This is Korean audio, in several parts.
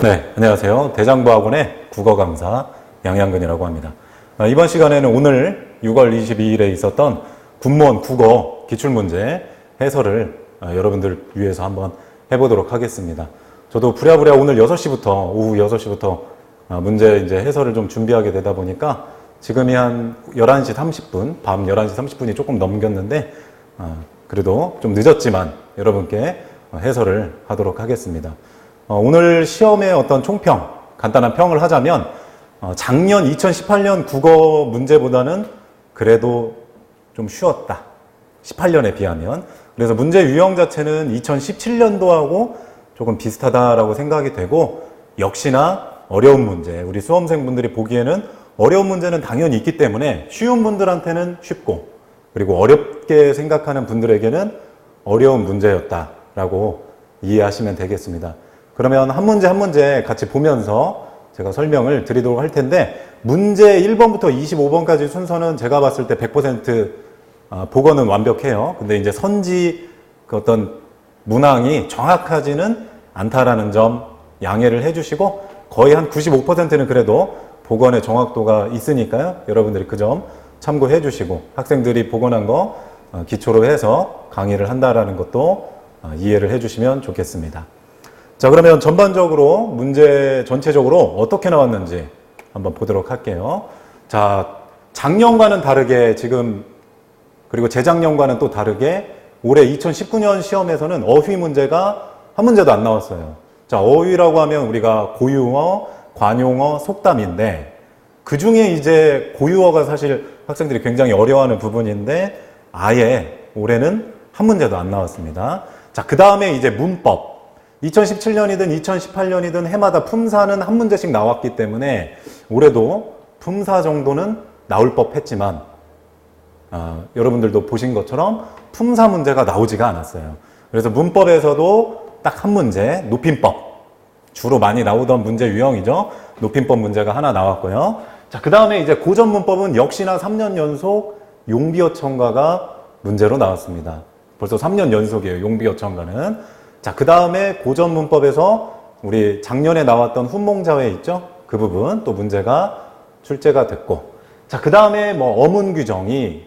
네, 안녕하세요. 대장부학원의 국어 강사 양양근이라고 합니다. 이번 시간에는 오늘 6월 22일에 있었던 군무원 국어 기출문제 해설을 여러분들 위해서 한번 해보도록 하겠습니다. 저도 부랴부랴 오늘 6시부터, 오후 6시부터 문제 이제 해설을 좀 준비하게 되다 보니까 지금이 한 11시 30분, 밤 11시 30분이 조금 넘겼는데, 그래도 좀 늦었지만 여러분께 해설을 하도록 하겠습니다. 오늘 시험의 어떤 총평, 간단한 평을 하자면 작년 2018년 국어 문제보다는 그래도 좀 쉬웠다. 18년에 비하면. 그래서 문제 유형 자체는 2017년도하고 조금 비슷하다라고 생각이 되고, 역시나 어려운 문제, 우리 수험생분들이 보기에는 어려운 문제는 당연히 있기 때문에 쉬운 분들한테는 쉽고, 그리고 어렵게 생각하는 분들에게는 어려운 문제였다라고 이해하시면 되겠습니다. 그러면 한 문제 한 문제 같이 보면서 제가 설명을 드리도록 할 텐데, 문제 1번부터 25번까지 순서는 제가 봤을 때 100% 복원은 완벽해요. 근데 이제 선지 그 어떤 문항이 정확하지는 않다라는 점 양해를 해주시고, 거의 한 95%는 그래도 복원의 정확도가 있으니까요. 여러분들이 그 점 참고해 주시고, 학생들이 복원한 거 기초로 해서 강의를 한다라는 것도 이해를 해 주시면 좋겠습니다. 자, 그러면 전반적으로 문제 전체적으로 어떻게 나왔는지 한번 보도록 할게요. 자, 작년과는 다르게 지금, 그리고 재작년과는 또 다르게 올해 2019년 시험에서는 어휘 문제가 한 문제도 안 나왔어요. 자, 어휘라고 하면 우리가 고유어, 관용어, 속담인데, 그 중에 이제 고유어가 사실 학생들이 굉장히 어려워하는 부분인데 아예 올해는 한 문제도 안 나왔습니다. 자, 그 다음에 이제 문법. 2017년이든 2018년이든 해마다 품사는 한 문제씩 나왔기 때문에 올해도 품사 정도는 나올 법했지만 여러분들도 보신 것처럼 품사 문제가 나오지가 않았어요. 그래서 문법에서도 딱 한 문제, 높임법. 주로 많이 나오던 문제 유형이죠. 높임법 문제가 하나 나왔고요. 자, 그 다음에 이제 고전 문법은 역시나 3년 연속 용비어 첨가가 문제로 나왔습니다. 벌써 3년 연속이에요, 용비어 첨가는. 자, 그 다음에 고전 문법에서 우리 작년에 나왔던 훈몽자회 있죠? 그 부분 또 문제가 출제가 됐고, 자, 그 다음에 뭐 어문 규정이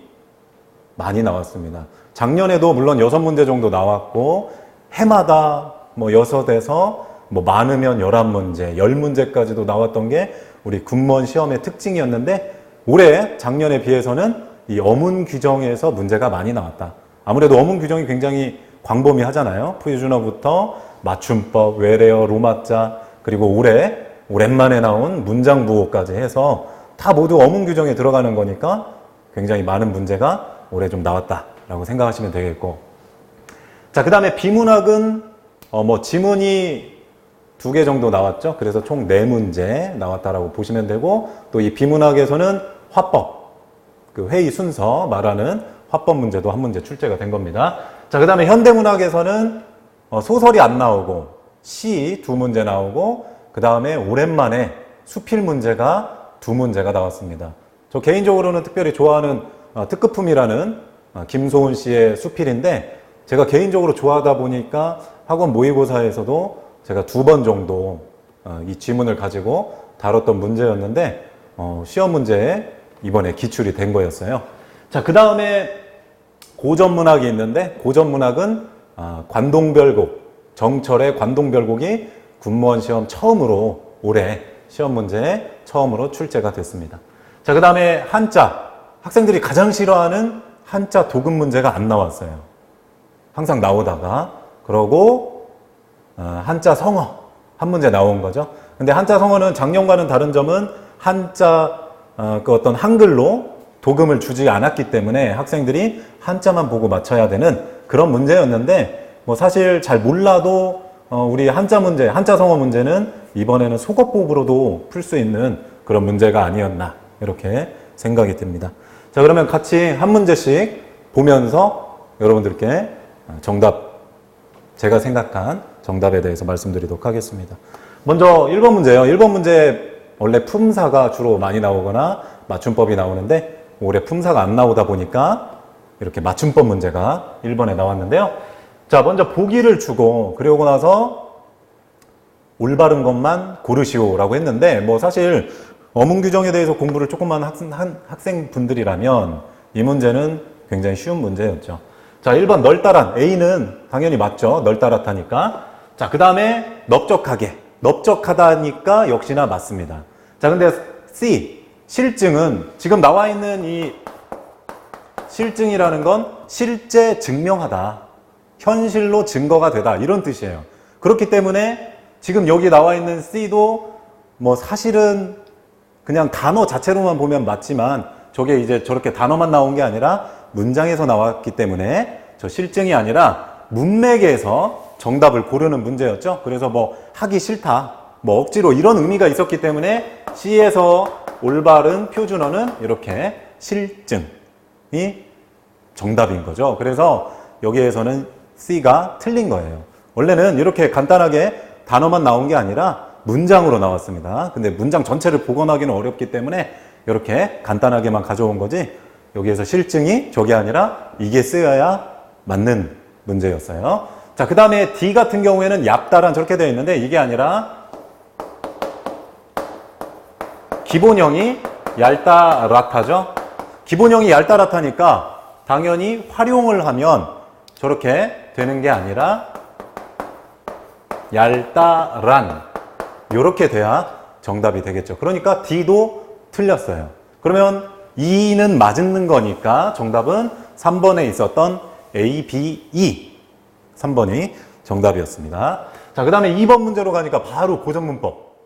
많이 나왔습니다. 작년에도 물론 6문제 정도 나왔고, 해마다 뭐 6에서 뭐 많으면 11문제, 10문제까지도 나왔던 게 우리 군무원 시험의 특징이었는데, 올해 작년에 비해서는 이 어문 규정에서 문제가 많이 나왔다. 아무래도 어문 규정이 굉장히 광범위하잖아요. 표준어부터 맞춤법, 외래어, 로마자, 그리고 올해 오랜만에 나온 문장 부호까지 해서 다 모두 어문 규정에 들어가는 거니까 굉장히 많은 문제가 올해 좀 나왔다라고 생각하시면 되겠고, 자, 그 다음에 비문학은 뭐 지문이 2개 정도 나왔죠. 그래서 총 4문제 나왔다라고 보시면 되고, 또 이 비문학에서는 화법, 그 회의 순서 말하는 화법 문제도 한 문제 출제가 된 겁니다. 자, 그 다음에 현대문학에서는 소설이 안 나오고 시 2문제 나오고, 그 다음에 오랜만에 수필 문제가 2문제가 나왔습니다. 저 개인적으로는 특별히 좋아하는 특급품이라는 김소은 씨의 수필인데, 제가 개인적으로 좋아하다 보니까 학원 모의고사에서도 제가 2번 정도 이 지문을 가지고 다뤘던 문제였는데, 시험 문제에 이번에 기출이 된 거였어요. 자, 그 다음에 고전문학이 있는데, 고전문학은 관동별곡, 정철의 관동별곡이 군무원 시험 처음으로, 올해 시험 문제에 처음으로 출제가 됐습니다. 자, 그 다음에 한자, 학생들이 가장 싫어하는 한자 도금 문제가 안 나왔어요. 항상 나오다가, 그러고 한자 성어 한 문제 나온 거죠. 근데 한자 성어는 작년과는 다른 점은 한자 그 어떤 한글로 도금을 주지 않았기 때문에 학생들이 한자만 보고 맞춰야 되는 그런 문제였는데, 뭐 사실 잘 몰라도 우리 한자 문제, 한자 성어 문제는 이번에는 속어법으로도 풀 수 있는 그런 문제가 아니었나, 이렇게 생각이 듭니다. 자, 그러면 같이 한 문제씩 보면서 여러분들께 정답, 제가 생각한 정답에 대해서 말씀드리도록 하겠습니다. 먼저 1번 문제요. 1번 문제 원래 품사가 주로 많이 나오거나 맞춤법이 나오는데, 올해 품사가 안 나오다 보니까 이렇게 맞춤법 문제가 1번에 나왔는데요. 자, 먼저 보기를 주고, 그러고 나서 올바른 것만 고르시오라고 했는데 뭐 사실 어문 규정에 대해서 공부를 조금만 한 학생분들이라면 이 문제는 굉장히 쉬운 문제였죠. 자, 1번 널따란 A는 당연히 맞죠. 널따랗다니까. 자, 그 다음에 넓적하게. 넓적하다니까 역시나 맞습니다. 자, 근데 C 실증은 지금 나와 있는 이 실증이라는 건 실제 증명하다. 현실로 증거가 되다. 이런 뜻이에요. 그렇기 때문에 지금 여기 나와 있는 C도 뭐 사실은 그냥 단어 자체로만 보면 맞지만 저게 이제 저렇게 단어만 나온 게 아니라 문장에서 나왔기 때문에 저 실증이 아니라 문맥에서 정답을 고르는 문제였죠. 그래서 뭐 하기 싫다, 뭐 억지로 이런 의미가 있었기 때문에 C에서 올바른 표준어는 이렇게 실증이 정답인 거죠. 그래서 여기에서는 C가 틀린 거예요. 원래는 이렇게 간단하게 단어만 나온 게 아니라 문장으로 나왔습니다. 근데 문장 전체를 복원하기는 어렵기 때문에 이렇게 간단하게만 가져온 거지 여기에서 실증이 저게 아니라 이게 쓰여야 맞는 문제였어요. 자, 그 다음에 D 같은 경우에는 얇다란 저렇게 되어 있는데 이게 아니라 기본형이 얇다랗다죠. 기본형이 얇다랗다니까 당연히 활용을 하면 저렇게 되는 게 아니라 얇다란 이렇게 돼야 정답이 되겠죠. 그러니까 D도 틀렸어요. 그러면 E는 맞는 거니까 정답은 3번에 있었던 A, B, E 3번이 정답이었습니다. 자, 그 다음에 2번 문제로 가니까 바로 고전문법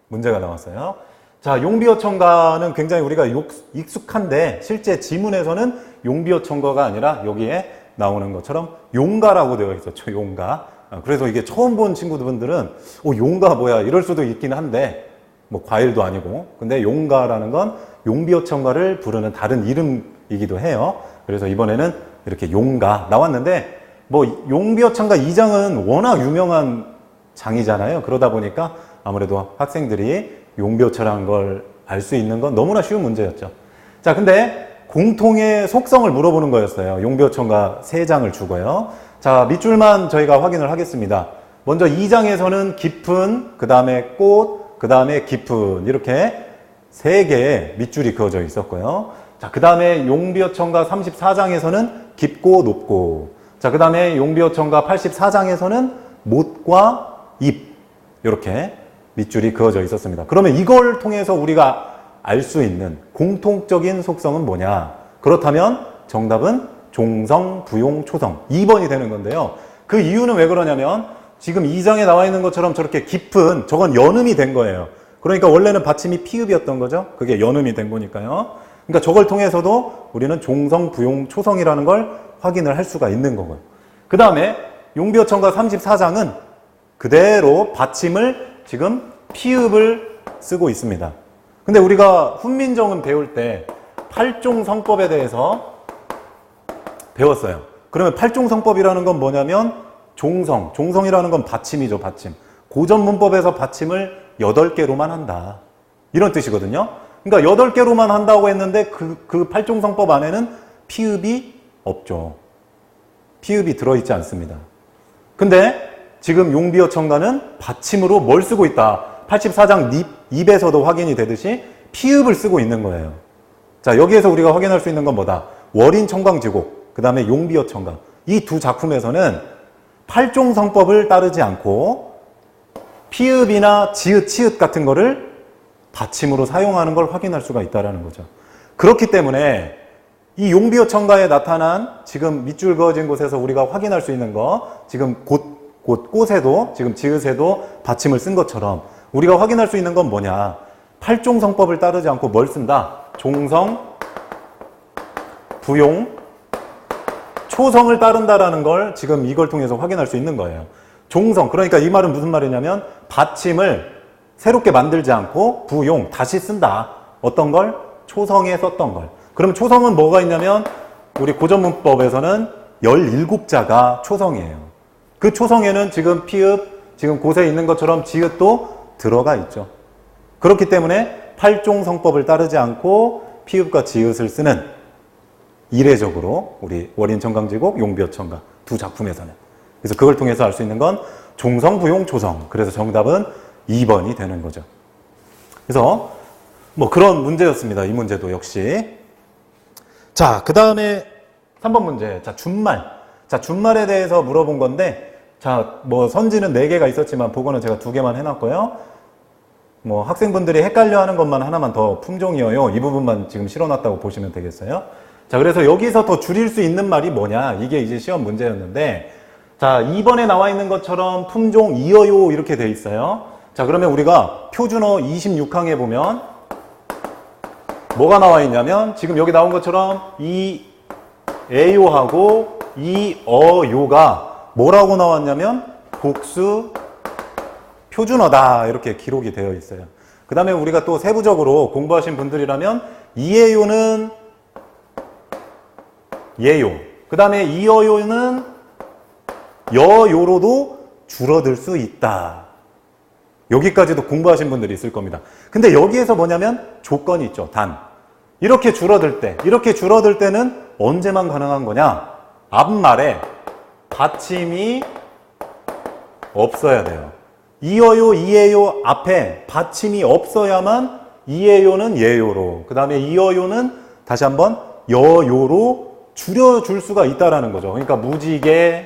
문제가 나왔어요. 자, 용비어천가는 굉장히 우리가 익숙한데 실제 지문에서는 용비어천가가 아니라 여기에 나오는 것처럼 용가라고 되어 있었죠. 용가. 그래서 이게 처음 본 친구분들은 용가 뭐야 이럴 수도 있긴 한데 뭐 과일도 아니고 근데 용가라는 건 용비어천가를 부르는 다른 이름이기도 해요. 그래서 이번에는 이렇게 용가 나왔는데 뭐 용비어천가 2장은 워낙 유명한 장이잖아요. 그러다 보니까 아무래도 학생들이 용비어천가라는 걸 알 수 있는 건 너무나 쉬운 문제였죠. 자, 근데 공통의 속성을 물어보는 거였어요. 용비어천가 3장을 주고요. 자, 밑줄만 저희가 확인을 하겠습니다. 먼저 2장에서는 깊은, 그 다음에 꽃, 그 다음에 깊은 이렇게 3개의 밑줄이 그어져 있었고요. 자, 그 다음에 용비어천가 34장에서는 깊고 높고, 자, 그 다음에 용비어천가 84장에서는 못과 입 이렇게 밑줄이 그어져 있었습니다. 그러면 이걸 통해서 우리가 알 수 있는 공통적인 속성은 뭐냐? 그렇다면 정답은 종성, 부용, 초성 2번이 되는 건데요. 그 이유는 왜 그러냐면 지금 2장에 나와 있는 것처럼 저렇게 깊은 저건 연음이 된 거예요. 그러니까 원래는 받침이 피읍이었던 거죠. 그게 연음이 된 거니까요. 그러니까 저걸 통해서도 우리는 종성, 부용, 초성이라는 걸 확인을 할 수가 있는 거고요. 그 다음에 용비어천가 34장은 그대로 받침을 지금 피읍을 쓰고 있습니다. 근데 우리가 훈민정음 배울 때 팔종성법에 대해서 배웠어요. 그러면 팔종성법이라는 건 뭐냐면 종성이라는 건 받침이죠, 받침. 고전문법에서 받침을 8개로만 한다. 이런 뜻이거든요. 그러니까 8개로만 한다고 했는데 그 팔종성법 안에는 피읍이 없죠. 피읍이 들어있지 않습니다. 근데 지금 용비어천가는 받침으로 뭘 쓰고 있다. 84장 입에서도 확인이 되듯이 피읍을 쓰고 있는 거예요. 자, 여기에서 우리가 확인할 수 있는 건 뭐다? 월인청광지곡, 그 다음에 용비어천가. 이 두 작품에서는 팔종성법을 따르지 않고 피읍이나 지읒, 치읒 같은 거를 받침으로 사용하는 걸 확인할 수가 있다는 거죠. 그렇기 때문에 이 용비어천가에 나타난 지금 밑줄 그어진 곳에서 우리가 확인할 수 있는 거 지금 꽃에도 지금 지읒에도 받침을 쓴 것처럼 우리가 확인할 수 있는 건 뭐냐? 팔종성법을 따르지 않고 뭘 쓴다? 종성, 부용, 초성을 따른다라는 걸 지금 이걸 통해서 확인할 수 있는 거예요. 종성, 그러니까 이 말은 무슨 말이냐면 받침을 새롭게 만들지 않고 부용, 다시 쓴다. 어떤 걸? 초성에 썼던 걸. 그럼 초성은 뭐가 있냐면 우리 고전문법에서는 17자가 초성이에요. 그 초성에는 지금 피읍, 지금 곳에 있는 것처럼 지읒도 들어가 있죠. 그렇기 때문에 팔종성법을 따르지 않고 피읍과 지읒을 쓰는 이례적으로 우리 월인청광지곡, 용비어천가 두 작품에서는. 그래서 그걸 통해서 알 수 있는 건 종성, 부용, 조성. 그래서 정답은 2번이 되는 거죠. 그래서 뭐 그런 문제였습니다. 이 문제도 역시. 자, 그 다음에 3번 문제. 자, 준말. 자, 준말에 대해서 물어본 건데, 자, 뭐 선지는 4개가 있었지만 복원은 제가 2개만 해놨고요. 뭐 학생분들이 헷갈려 하는 것만 하나만 더 품종이어요. 이 부분만 지금 실어놨다고 보시면 되겠어요. 자, 그래서 여기서 더 줄일 수 있는 말이 뭐냐. 이게 이제 시험 문제였는데, 자, 2번에 나와 있는 것처럼 품종 이어요 이렇게 돼 있어요. 자, 그러면 우리가 표준어 26항에 보면 뭐가 나와 있냐면 지금 여기 나온 것처럼 이 에요하고 이 어요가 뭐라고 나왔냐면 복수 표준어다 이렇게 기록이 되어 있어요. 그 다음에 우리가 또 세부적으로 공부하신 분들이라면 이에요는 예요, 그 다음에 이어요는 여요로도 줄어들 수 있다. 여기까지도 공부하신 분들이 있을 겁니다. 근데 여기에서 뭐냐면 조건이 있죠. 단. 이렇게 줄어들 때는 언제만 가능한 거냐? 앞말에 받침이 없어야 돼요. 이어요, 이에요 앞에 받침이 없어야만 이에요는 예요로, 그 다음에 이어요는 다시 한번 여요로 줄여줄 수가 있다라는 거죠. 그러니까 무지개,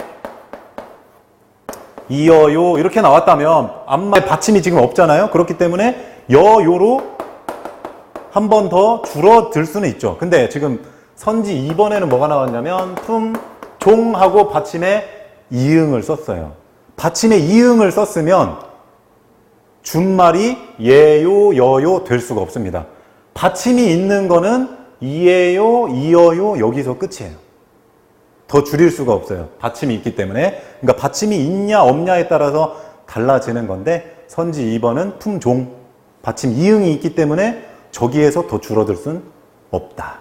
이어요 이렇게 나왔다면 앞말에 받침이 지금 없잖아요. 그렇기 때문에 여요로 한 번 더 줄어들 수는 있죠. 근데 지금 선지 2번에는 뭐가 나왔냐면 품, 종하고 받침에 이응을 썼어요. 받침에 이응을 썼으면 준말이 예요, 여요 될 수가 없습니다. 받침이 있는 거는 이에요, 이어요 여기서 끝이에요. 더 줄일 수가 없어요. 받침이 있기 때문에. 그러니까 받침이 있냐 없냐에 따라서 달라지는 건데 선지 2번은 품종, 받침 이응이 있기 때문에 저기에서 더 줄어들 수는 없다.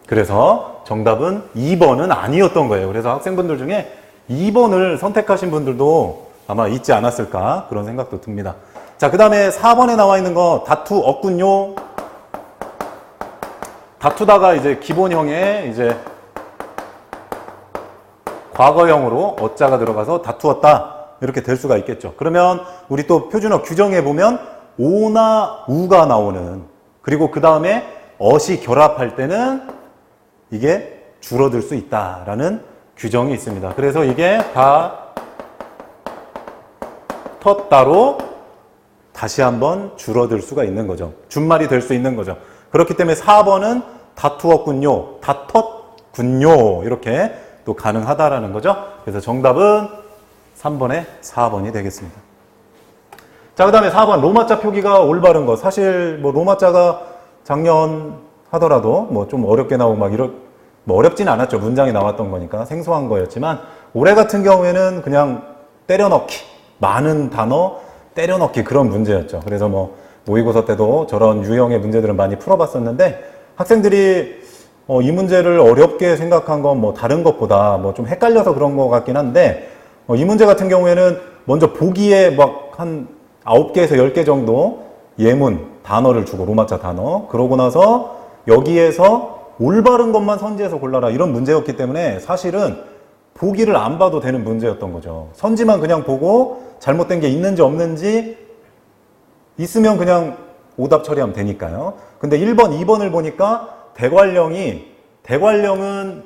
그래서 정답은 2번은 아니었던 거예요. 그래서 학생분들 중에 2번을 선택하신 분들도 아마 있지 않았을까 그런 생각도 듭니다. 자, 그 다음에 4번에 나와 있는 거 다투 없군요. 다투다가 이제 기본형에 이제 과거형으로 어자가 들어가서 다투었다 이렇게 될 수가 있겠죠. 그러면 우리 또 표준어 규정에 보면 오나 우가 나오는, 그리고 그 다음에 어시 결합할 때는 이게 줄어들 수 있다라는 규정이 있습니다. 그래서 이게 다 텄다로 다시 한번 줄어들 수가 있는 거죠. 준말이 될 수 있는 거죠. 그렇기 때문에 4번은 다투었군요, 다텄군요 이렇게 또 가능하다라는 거죠. 그래서 정답은 3번에 4번이 되겠습니다. 자, 그 다음에 4번 로마자 표기가 올바른 거. 사실 뭐 로마자가 작년 하더라도 뭐 좀 어렵게 나오고 막 뭐 어렵진 않았죠. 문장이 나왔던 거니까 생소한 거였지만 올해 같은 경우에는 그냥 때려넣기, 많은 단어 때려넣기 그런 문제였죠. 그래서 뭐 모의고사 때도 저런 유형의 문제들은 많이 풀어봤었는데 학생들이 이 문제를 어렵게 생각한 건 뭐 다른 것보다 뭐 좀 헷갈려서 그런 것 같긴 한데 이 문제 같은 경우에는 먼저 보기에 막 한 9개에서 10개 정도 예문, 단어를 주고 로마자 단어, 그러고 나서 여기에서 올바른 것만 선지해서 골라라 이런 문제였기 때문에 사실은 보기를 안 봐도 되는 문제였던 거죠. 선지만 그냥 보고 잘못된 게 있는지 없는지 있으면 그냥 오답 처리하면 되니까요. 근데 1번, 2번을 보니까 대관령은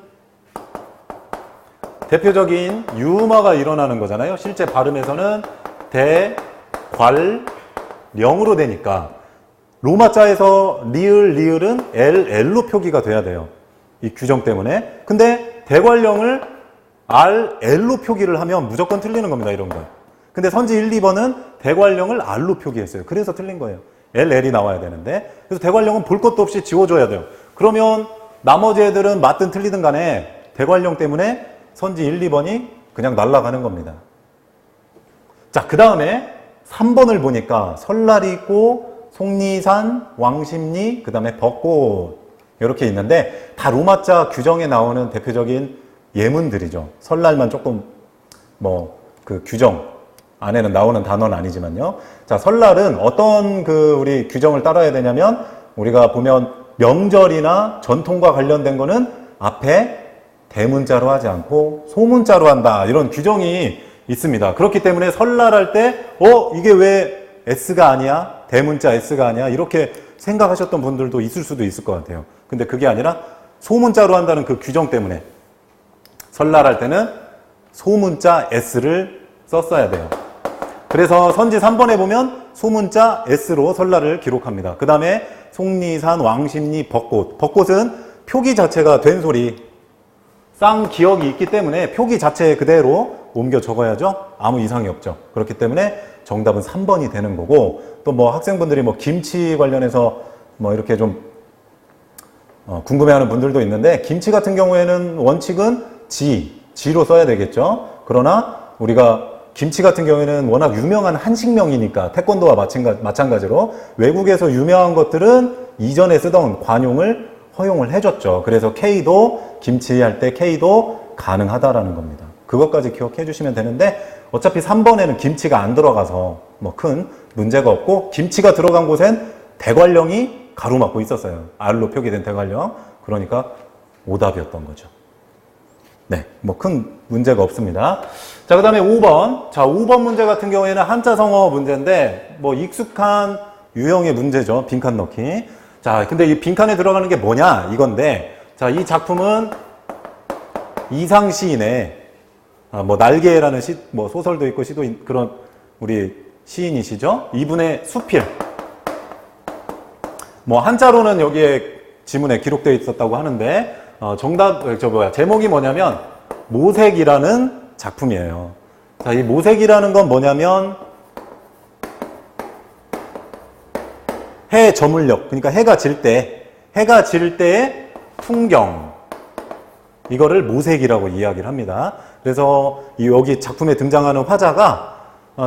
대표적인 유마가 일어나는 거잖아요. 실제 발음에서는 대괄령으로 되니까 로마자에서 리을은 LL로 표기가 돼야 돼요. 이 규정 때문에. 근데 대관령을 RL로 표기를 하면 무조건 틀리는 겁니다. 이런 거. 근데 선지 1, 2번은 대관령을 R로 표기했어요. 그래서 틀린 거예요. LL이 나와야 되는데. 그래서 대관령은 볼 것도 없이 지워줘야 돼요. 그러면 나머지 애들은 맞든 틀리든 간에 대관령 때문에 선지 1, 2번이 그냥 날아가는 겁니다. 자, 그 다음에 3번을 보니까 설날이 있고 속리산, 왕십리, 그 다음에 벚꽃 이렇게 있는데 다 로마자 규정에 나오는 대표적인 예문들이죠. 설날만 조금 뭐 그 규정 안에는 나오는 단어는 아니지만요. 자, 설날은 어떤 우리 규정을 따라야 되냐면 우리가 보면 명절이나 전통과 관련된 거는 앞에 대문자로 하지 않고 소문자로 한다 이런 규정이 있습니다. 그렇기 때문에 설날할 때 이게 왜 S가 아니야? 대문자 S가 아니야? 이렇게 생각하셨던 분들도 있을 수도 있을 것 같아요. 근데 그게 아니라 소문자로 한다는 그 규정 때문에 설날할 때는 소문자 S를 썼어야 돼요. 그래서 선지 3번에 보면 소문자 S로 설날을 기록합니다. 그 다음에 속리산, 왕십리, 벚꽃. 벚꽃은 표기 자체가 된 소리, 쌍기역이 있기 때문에 표기 자체 그대로 옮겨 적어야죠. 아무 이상이 없죠. 그렇기 때문에 정답은 3번이 되는 거고, 또 뭐 학생분들이 뭐 김치 관련해서 뭐 이렇게 좀 궁금해하는 분들도 있는데, 김치 같은 경우에는 원칙은 지로 써야 되겠죠. 그러나 우리가 김치 같은 경우에는 워낙 유명한 한식명이니까 태권도와 마찬가지로 외국에서 유명한 것들은 이전에 쓰던 관용을 허용을 해줬죠. 그래서 K도 김치 할 때 K도 가능하다라는 겁니다. 그것까지 기억해 주시면 되는데, 어차피 3번에는 김치가 안 들어가서 뭐 큰 문제가 없고, 김치가 들어간 곳엔 대관령이 가로막고 있었어요. R로 표기된 대관령. 그러니까 오답이었던 거죠. 네, 뭐 큰 문제가 없습니다. 자, 그 다음에 5번. 자, 5번 문제 같은 경우에는 한자 성어 문제인데, 뭐 익숙한 유형의 문제죠. 빈칸 넣기. 자, 근데 이 빈칸에 들어가는 게 뭐냐? 이건데, 자, 이 작품은 이상 시인의 뭐 날개라는 뭐 소설도 있고 시도 그런 우리 시인이시죠? 이분의 수필. 뭐 한자로는 여기에 지문에 기록되어 있었다고 하는데, 제목이 뭐냐면 모색이라는 작품이에요. 자, 이 모색이라는 건 뭐냐면 해 저물력, 그러니까 해가 질 때의 풍경, 이거를 모색이라고 이야기를 합니다. 그래서 여기 작품에 등장하는 화자가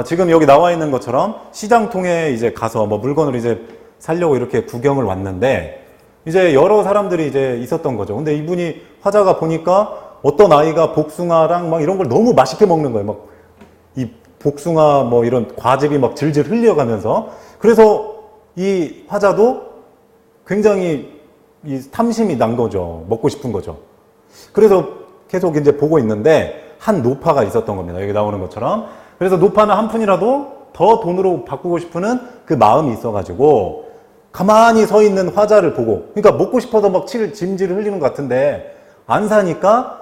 지금 여기 나와 있는 것처럼 시장통에 이제 가서 뭐 물건을 이제 사려고 이렇게 구경을 왔는데, 이제 여러 사람들이 이제 있었던 거죠. 근데 이분이 화자가 보니까 어떤 아이가 복숭아랑 막 이런 걸 너무 맛있게 먹는 거예요. 막 이 복숭아 뭐 이런 과즙이 막 질질 흘려가면서. 그래서 이 화자도 굉장히 이 탐심이 난 거죠. 먹고 싶은 거죠. 그래서 계속 이제 보고 있는데 한 노파가 있었던 겁니다. 여기 나오는 것처럼. 그래서 노파는 한 푼이라도 더 돈으로 바꾸고 싶은 그 마음이 있어가지고 가만히 서 있는 화자를 보고, 그러니까 먹고 싶어서 막 짐질을 흘리는 것 같은데 안 사니까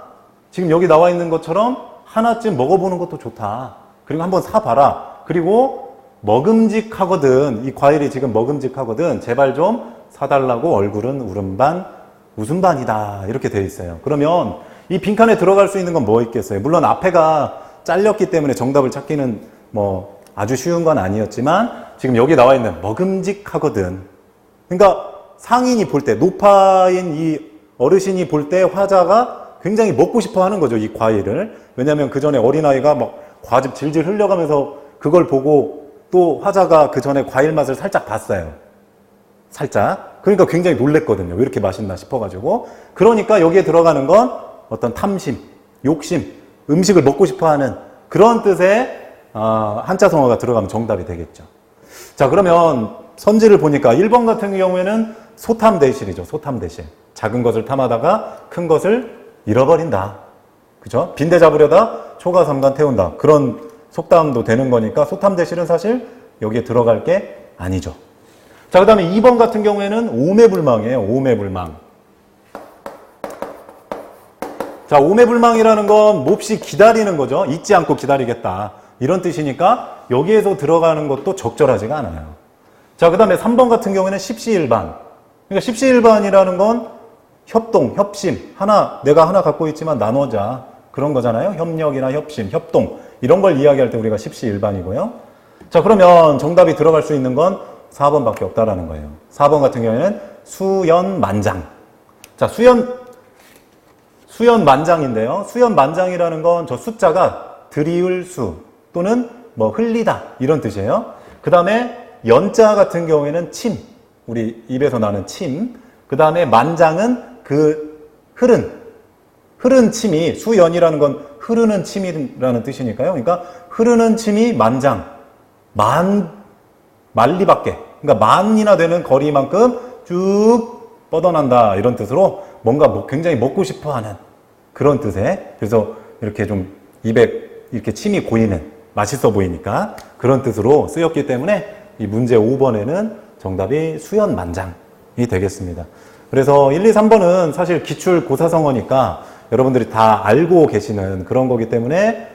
지금 여기 나와 있는 것처럼 하나쯤 먹어보는 것도 좋다. 그리고 한번 사봐라. 그리고 먹음직하거든. 이 과일이 지금 먹음직하거든. 제발 좀 사달라고 얼굴은 울음반, 웃음반이다. 이렇게 되어 있어요. 그러면 이 빈칸에 들어갈 수 있는 건 뭐 있겠어요? 물론 앞에가 잘렸기 때문에 정답을 찾기는 뭐 아주 쉬운 건 아니었지만, 지금 여기 나와 있는 먹음직하거든. 그러니까 상인이 볼 때, 노파인 이 어르신이 볼 때 화자가 굉장히 먹고 싶어 하는 거죠, 이 과일을. 왜냐하면 그 전에 어린아이가 막 과즙 질질 흘려가면서 그걸 보고 또 화자가 그 전에 과일 맛을 살짝 봤어요. 살짝. 그러니까 굉장히 놀랬거든요. 왜 이렇게 맛있나 싶어가지고. 그러니까 여기에 들어가는 건 어떤 탐심, 욕심, 음식을 먹고 싶어 하는 그런 뜻의 한자 성어가 들어가면 정답이 되겠죠. 자, 그러면 선지를 보니까 1번 같은 경우에는 소탐대실이죠. 소탐대실. 작은 것을 탐하다가 큰 것을 잃어버린다. 그죠? 빈대 잡으려다 초가 삼간 태운다. 그런 속담도 되는 거니까 소탐대실은 사실 여기에 들어갈 게 아니죠. 자, 그 다음에 2번 같은 경우에는 오매불망이에요. 오매불망. 자, 오매불망이라는 건 몹시 기다리는 거죠. 잊지 않고 기다리겠다. 이런 뜻이니까 여기에서 들어가는 것도 적절하지가 않아요. 자, 그 다음에 3번 같은 경우에는 십시일반. 그러니까 십시일반이라는 건 협동, 협심. 내가 하나 갖고 있지만 나누자. 그런 거잖아요. 협력이나 협심, 협동. 이런 걸 이야기할 때 우리가 십시일반이고요. 자, 그러면 정답이 들어갈 수 있는 건 4번밖에 없다라는 거예요. 4번 같은 경우에는 수연만장. 자, 수연만장인데요. 수연만장이라는 건 저 숫자가 들이울 수 또는 뭐 흘리다 이런 뜻이에요. 그 다음에 연자 같은 경우에는 침. 우리 입에서 나는 침. 그 다음에 만장은 그 흐른 침이, 수연이라는 건 흐르는 침이라는 뜻이니까요. 그러니까 흐르는 침이 만장, 만리 밖에, 그러니까 만이나 되는 거리만큼 쭉 뻗어난다 이런 뜻으로 뭔가 굉장히 먹고 싶어하는 그런 뜻에, 그래서 이렇게 좀 입에 이렇게 침이 고이는, 맛있어 보이니까 그런 뜻으로 쓰였기 때문에 이 문제 5번에는 정답이 수연만장이 되겠습니다. 그래서 1, 2, 3번은 사실 기출 고사성어니까 여러분들이 다 알고 계시는 그런 거기 때문에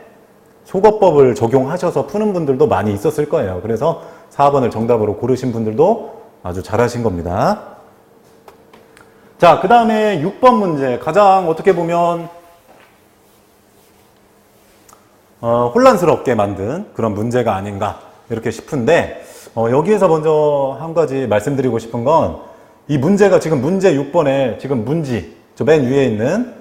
속어법을 적용하셔서 푸는 분들도 많이 있었을 거예요. 그래서 4번을 정답으로 고르신 분들도 아주 잘하신 겁니다. 자, 그 다음에 6번 문제. 가장 어떻게 보면 혼란스럽게 만든 그런 문제가 아닌가 이렇게 싶은데 여기에서 먼저 한 가지 말씀드리고 싶은 건 이 문제가 지금 문제 6번에 지금 문지, 저 맨 위에 있는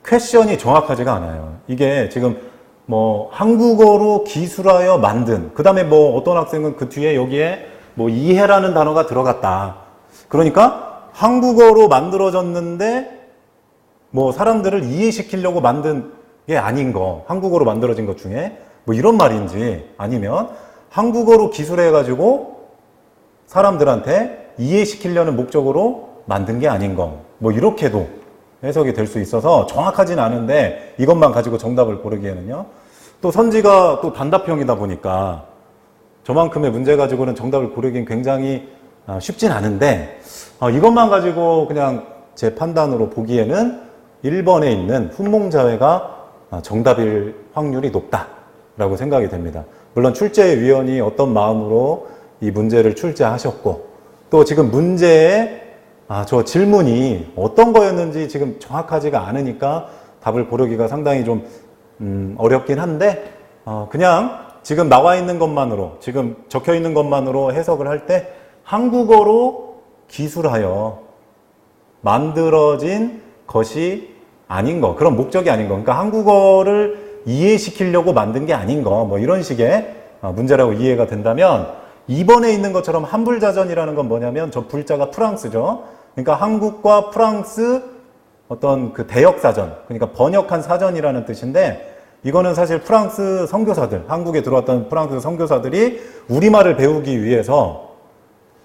퀘션이 정확하지가 않아요. 이게 지금 뭐 한국어로 기술하여 만든, 그 다음에 뭐 어떤 학생은 그 뒤에 여기에 뭐 이해라는 단어가 들어갔다. 그러니까 한국어로 만들어졌는데 뭐 사람들을 이해시키려고 만든 게 아닌 거, 한국어로 만들어진 것 중에 뭐 이런 말인지, 아니면 한국어로 기술해가지고 사람들한테 이해시키려는 목적으로 만든 게 아닌 거, 뭐 이렇게도 해석이 될 수 있어서 정확하진 않은데 이것만 가지고 정답을 고르기에는요. 또 선지가 또 단답형이다 보니까 저만큼의 문제 가지고는 정답을 고르기는 굉장히 쉽진 않은데 이것만 가지고 그냥 제 판단으로 보기에는 1번에 있는 훈몽자회가 정답일 확률이 높다라고 생각이 됩니다. 물론 출제위원이 어떤 마음으로 이 문제를 출제하셨고 또 지금 문제에 저 질문이 어떤 거였는지 지금 정확하지가 않으니까 답을 고르기가 상당히 좀 어렵긴 한데 그냥 지금 나와 있는 것만으로, 지금 적혀 있는 것만으로 해석을 할 때 한국어로 기술하여 만들어진 것이 아닌 거, 그런 목적이 아닌 거, 그러니까 한국어를 이해시키려고 만든 게 아닌 거, 뭐 이런 식의 문제라고 이해가 된다면 2번에 있는 것처럼 한불자전이라는 건 뭐냐면 저 불자가 프랑스죠. 그러니까 한국과 프랑스 어떤 그 대역사전, 그러니까 번역한 사전이라는 뜻인데 이거는 사실 프랑스 선교사들, 한국에 들어왔던 프랑스 선교사들이 우리말을 배우기 위해서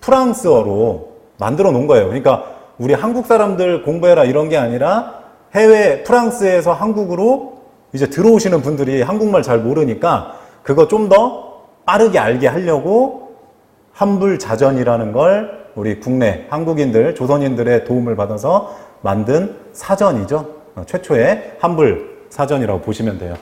프랑스어로 만들어 놓은 거예요. 그러니까 우리 한국 사람들 공부해라 이런 게 아니라 해외 프랑스에서 한국으로 이제 들어오시는 분들이 한국말 잘 모르니까 그거 좀 더 빠르게 알게 하려고 한불자전이라는 걸 우리 국내 한국인들, 조선인들의 도움을 받아서 만든 사전이죠. 최초의 한불 사전이라고 보시면 돼요.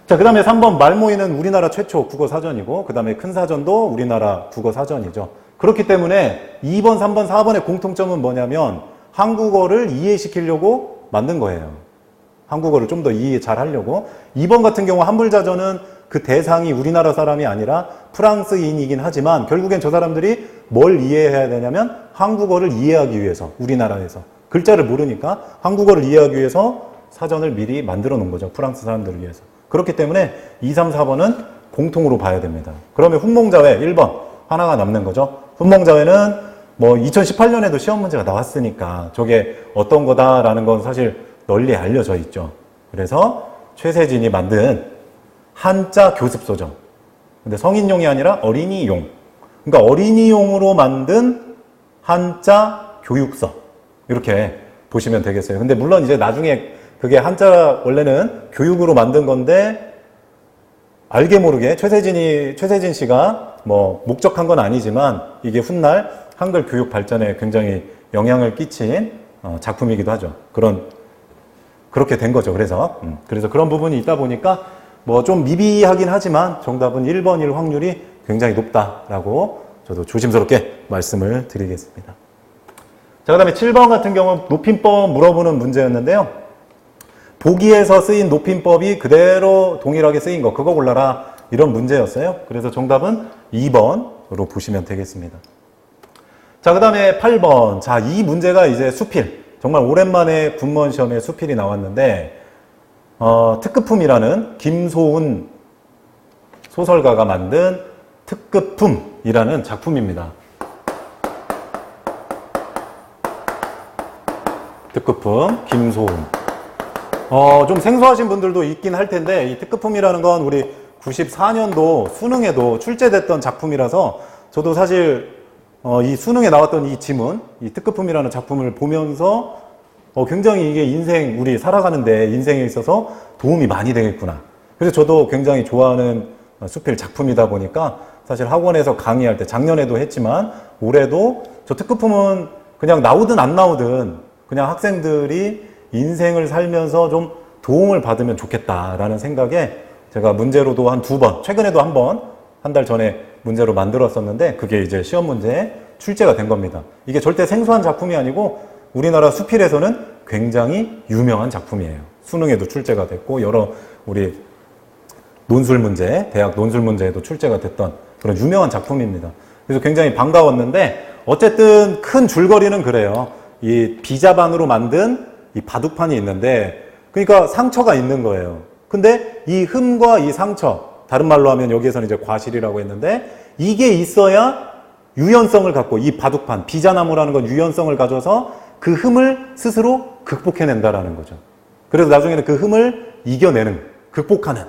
자, 그 다음에 3번 말모이는 우리나라 최초 국어 사전이고 그 다음에 큰 사전도 우리나라 국어 사전이죠. 그렇기 때문에 2번, 3번, 4번의 공통점은 뭐냐면 한국어를 이해시키려고 만든 거예요. 한국어를 좀 더 이해 잘 하려고. 2번 같은 경우 한불자전은 그 대상이 우리나라 사람이 아니라 프랑스인이긴 하지만 결국엔 저 사람들이 뭘 이해해야 되냐면 한국어를 이해하기 위해서 우리나라에서 글자를 모르니까 한국어를 이해하기 위해서 사전을 미리 만들어 놓은 거죠. 프랑스 사람들을 위해서. 그렇기 때문에 2, 3, 4번은 공통으로 봐야 됩니다. 그러면 훈몽자회 1번 하나가 남는 거죠. 훈몽자회는 뭐 2018년에도 시험 문제가 나왔으니까 저게 어떤 거다라는 건 사실 널리 알려져 있죠. 그래서 최세진이 만든 한자 교습소죠. 근데 성인용이 아니라 어린이용. 그러니까 어린이용으로 만든 한자 교육서. 이렇게 보시면 되겠어요. 근데 물론 이제 나중에 그게 한자 원래는 교육으로 만든 건데 알게 모르게 최세진 씨가 뭐 목적한 건 아니지만 이게 훗날 한글 교육 발전에 굉장히 영향을 끼친 작품이기도 하죠. 그렇게 된 거죠. 그래서 그런 부분이 있다 보니까 뭐 좀 미비하긴 하지만 정답은 1번일 확률이 굉장히 높다라고 저도 조심스럽게 말씀을 드리겠습니다. 자, 그 다음에 7번 같은 경우 높임법 물어보는 문제였는데요. 보기에서 쓰인 높임법이 그대로 동일하게 쓰인 거, 그거 골라라 이런 문제였어요. 그래서 정답은 2번으로 보시면 되겠습니다. 자, 그 다음에 8번. 자, 이 문제가 이제 수필. 정말 오랜만에 군무원 시험에 수필이 나왔는데 특급품이라는 김소훈 소설가가 만든 특급품이라는 작품입니다. 특급품 김소훈. 좀 생소하신 분들도 있긴 할 텐데 이 특급품이라는 건 우리 94년도 수능에도 출제됐던 작품이라서 저도 사실 이 수능에 나왔던 이 지문, 이 특급품이라는 작품을 보면서 굉장히 이게 우리 살아가는데 인생에 있어서 도움이 많이 되겠구나. 그래서 저도 굉장히 좋아하는 수필 작품이다 보니까 사실 학원에서 강의할 때 작년에도 했지만 올해도 저 특급품은 그냥 나오든 안 나오든 그냥 학생들이 인생을 살면서 좀 도움을 받으면 좋겠다라는 생각에 제가 문제로도 한 2번, 최근에도 한 번, 한 달 전에 문제로 만들었었는데 그게 이제 시험 문제에 출제가 된 겁니다. 이게 절대 생소한 작품이 아니고 우리나라 수필에서는 굉장히 유명한 작품이에요. 수능에도 출제가 됐고 여러 우리 논술 문제, 대학 논술 문제에도 출제가 됐던 그런 유명한 작품입니다. 그래서 굉장히 반가웠는데 어쨌든 큰 줄거리는 그래요. 이 비자반으로 만든 이 바둑판이 있는데 그러니까 상처가 있는 거예요. 근데 이 흠과 이 상처, 다른 말로 하면 여기에서는 이제 과실이라고 했는데 이게 있어야 유연성을 갖고 이 바둑판, 비자나무라는 건 유연성을 가져서 그 흠을 스스로 극복해낸다라는 거죠. 그래서 나중에는 그 흠을 이겨내는, 극복하는.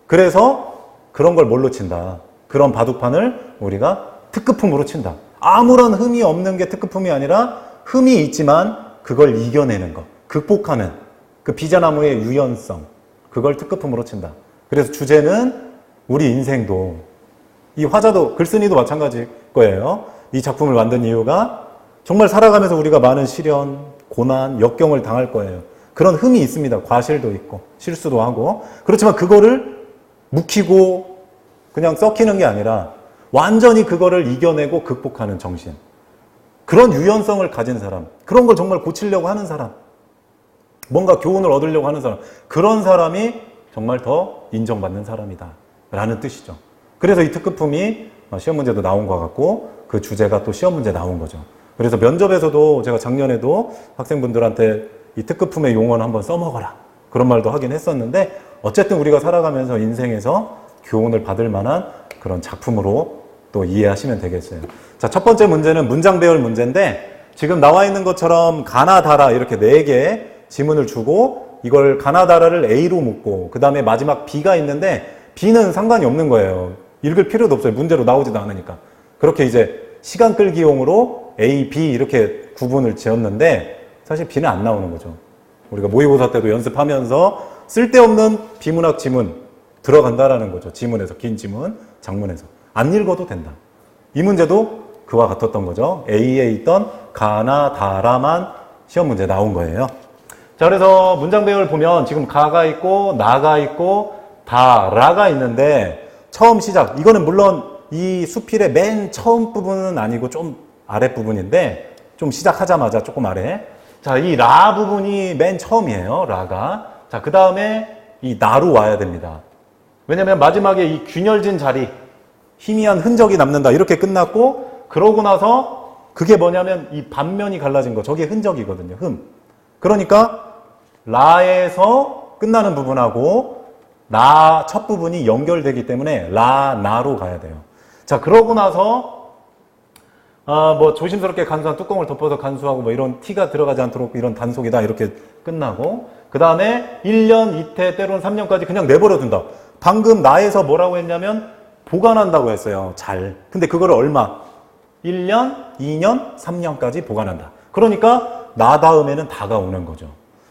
그래서 그런 걸 뭘로 친다. 그런 바둑판을 우리가 특급품으로 친다. 아무런 흠이 없는 게 특급품이 아니라 흠이 있지만 그걸 이겨내는 것, 극복하는 그 비자나무의 유연성, 그걸 특급품으로 친다. 그래서 주제는 우리 인생도, 이 화자도, 글쓴이도 마찬가지일 거예요. 이 작품을 만든 이유가 정말 살아가면서 우리가 많은 시련, 고난, 역경을 당할 거예요. 그런 흠이 있습니다. 과실도 있고 실수도 하고. 그렇지만 그거를 묵히고 그냥 썩히는 게 아니라 완전히 그거를 이겨내고 극복하는 정신. 그런 유연성을 가진 사람, 그런 걸 정말 고치려고 하는 사람, 뭔가 교훈을 얻으려고 하는 사람, 그런 사람이 정말 더 인정받는 사람이다 라는 뜻이죠. 그래서 이 특급품이 시험 문제도 나온 것 같고 그 주제가 또 시험 문제 나온 거죠. 그래서 면접에서도 제가 작년에도 학생분들한테 이 특급품의 용어를 한번 써먹어라 그런 말도 하긴 했었는데 어쨌든 우리가 살아가면서 인생에서 교훈을 받을 만한 그런 작품으로 또 이해하시면 되겠어요. 자, 첫 번째 문제는 문장 배열 문제인데 지금 나와 있는 것처럼 가나다라 이렇게 4개 지문을 주고 이걸 가나다라를 A로 묶고 그 다음에 마지막 B가 있는데 B는 상관이 없는 거예요. 읽을 필요도 없어요. 문제로 나오지도 않으니까. 그렇게 이제 시간 끌기용으로 A, B 이렇게 구분을 지었는데 사실 B는 안 나오는 거죠. 우리가 모의고사 때도 연습하면서 쓸데없는 비문학 지문 들어간다라는 거죠. 지문에서, 긴 지문, 장문에서. 안 읽어도 된다. 이 문제도 그와 같았던 거죠. A에 있던 가나다라만 시험 문제 나온 거예요. 자, 그래서 문장 배열 보면 지금 가가 있고 나가 있고 다라가 있는데 처음 시작. 이거는 물론 이 수필의 맨 처음 부분은 아니고 좀 아랫부분인데 좀 시작하자마자 조금 아래. 자, 이 라 부분이 맨 처음이에요. 라가. 자, 그 다음에 이 나로 와야 됩니다. 왜냐면 마지막에 이 균열진 자리, 희미한 흔적이 남는다. 이렇게 끝났고 그러고 나서 그게 뭐냐면 이 반면이 갈라진 거. 저게 흔적이거든요. 흠. 그러니까 라에서 끝나는 부분하고 나 첫 부분이 연결되기 때문에 라, 나로 가야 돼요. 자, 그러고 나서 뭐 조심스럽게 간수한 뚜껑을 덮어서 간수하고 뭐 이런 티가 들어가지 않도록 이런 단속이다 이렇게 끝나고 그 다음에 1년, 2태, 때로는 3년까지 그냥 내버려 둔다. 방금 나에서 뭐라고 했냐면 보관한다고 했어요. 잘. 근데 그거를 얼마? 1년, 2년, 3년까지 보관한다. 그러니까 나 다음에는 다가 오는 거죠.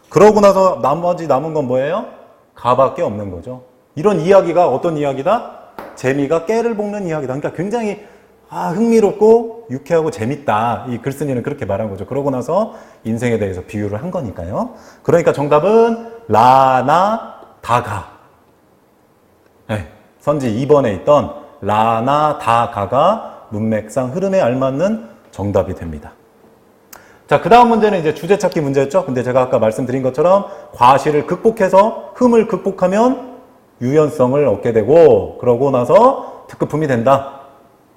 그러고 나서 나머지 남은 건 뭐예요? 가밖에 없는 거죠. 이런 이야기가 어떤 이야기다? 재미가 깨를 볶는 이야기다. 그러니까 굉장히 흥미롭고 유쾌하고 재밌다. 이 글쓴이는 그렇게 말한 거죠. 그러고 나서 인생에 대해서 비유를 한 거니까요. 그러니까 정답은 라나 다가. 네, 선지 2번에 있던 라나 다가가 문맥상 흐름에 알맞는 정답이 됩니다. 자, 그 다음 문제는 이제 주제 찾기 문제였죠. 근데 제가 아까 말씀드린 것처럼 과실을 극복해서 흠을 극복하면 유연성을 얻게 되고 그러고 나서 특급품이 된다.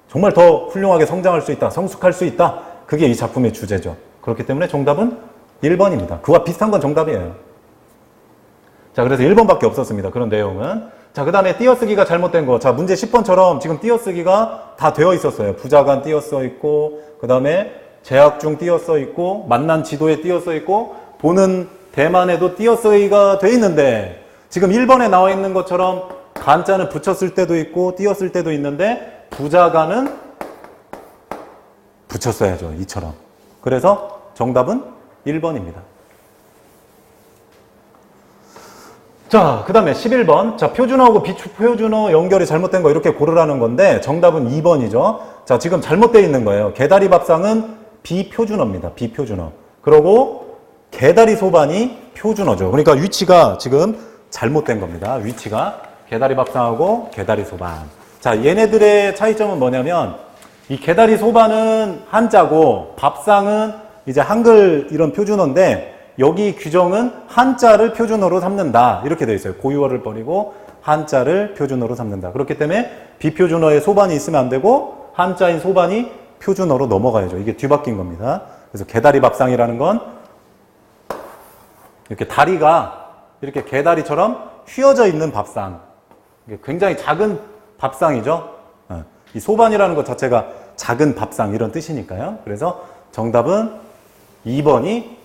정말 더 훌륭하게 성장할 수 있다. 성숙할 수 있다. 그게 이 작품의 주제죠. 그렇기 때문에 정답은 1번입니다. 그와 비슷한 건 정답이에요. 자, 그래서 1번밖에 없었습니다. 그런 내용은. 자, 그 다음에 띄어쓰기가 잘못된 거. 자, 문제 10번처럼 지금 띄어쓰기가 다 되어 있었어요. 부자간 띄어써 있고 그 다음에 재학 중 띄어써 있고 만난 지도에 띄어써 있고 보는 대만에도 띄어쓰기가 돼 있는데 지금 1번에 나와 있는 것처럼 간자는 붙였을 때도 있고 띄었을 때도 있는데 부자간은 붙였어야죠. 이처럼. 그래서 정답은 1번입니다. 자, 그 다음에 11번. 자, 표준어하고 비표준어 연결이 잘못된 거 이렇게 고르라는 건데 정답은 2번이죠. 자, 지금 잘못되어 있는 거예요. 개다리 밥상은 비표준어입니다. 비표준어. 그리고 개다리 소반이 표준어죠. 그러니까 위치가 지금 잘못된 겁니다. 위치가 개다리 밥상하고 개다리 소반. 자, 얘네들의 차이점은 뭐냐면 이 개다리 소반은 한자고 밥상은 이제 한글 이런 표준어인데 여기 규정은 한자를 표준어로 삼는다. 이렇게 되어 있어요. 고유어를 버리고 한자를 표준어로 삼는다. 그렇기 때문에 비표준어에 소반이 있으면 안 되고 한자인 소반이 표준어로 넘어가야죠. 이게 뒤바뀐 겁니다. 그래서 개다리 밥상이라는 건 이렇게 다리가 이렇게 개다리처럼 휘어져 있는 밥상. 이게 굉장히 작은 밥상이죠. 이 소반이라는 것 자체가 작은 밥상 이런 뜻이니까요. 그래서 정답은 2번이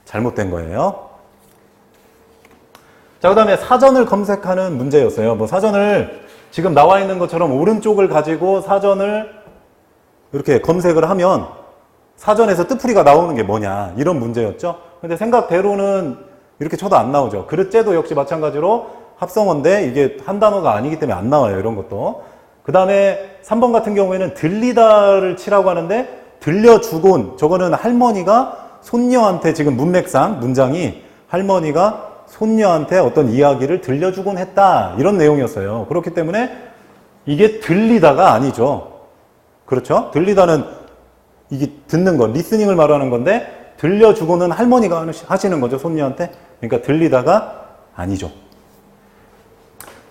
잘못된 거예요. 자, 그 다음에 사전을 검색하는 문제였어요. 뭐 사전을 지금 나와 있는 것처럼 오른쪽을 가지고 사전을 이렇게 검색을 하면 사전에서 뜻풀이가 나오는 게 뭐냐 이런 문제였죠. 근데 생각대로는 이렇게 쳐도 안 나오죠. 그릇째도 역시 마찬가지로 합성어인데 이게 한 단어가 아니기 때문에 안 나와요. 이런 것도. 그 다음에 3번 같은 경우에는 들리다를 치라고 하는데 들려주곤 저거는 할머니가 손녀한테 지금 문맥상 문장이 할머니가 손녀한테 어떤 이야기를 들려주곤 했다 이런 내용이었어요. 그렇기 때문에 이게 들리다가 아니죠. 그렇죠? 들리다는 이게 듣는 거, 리스닝을 말하는 건데 들려주고는 할머니가 하시는 거죠. 손녀한테. 그러니까 들리다가 아니죠.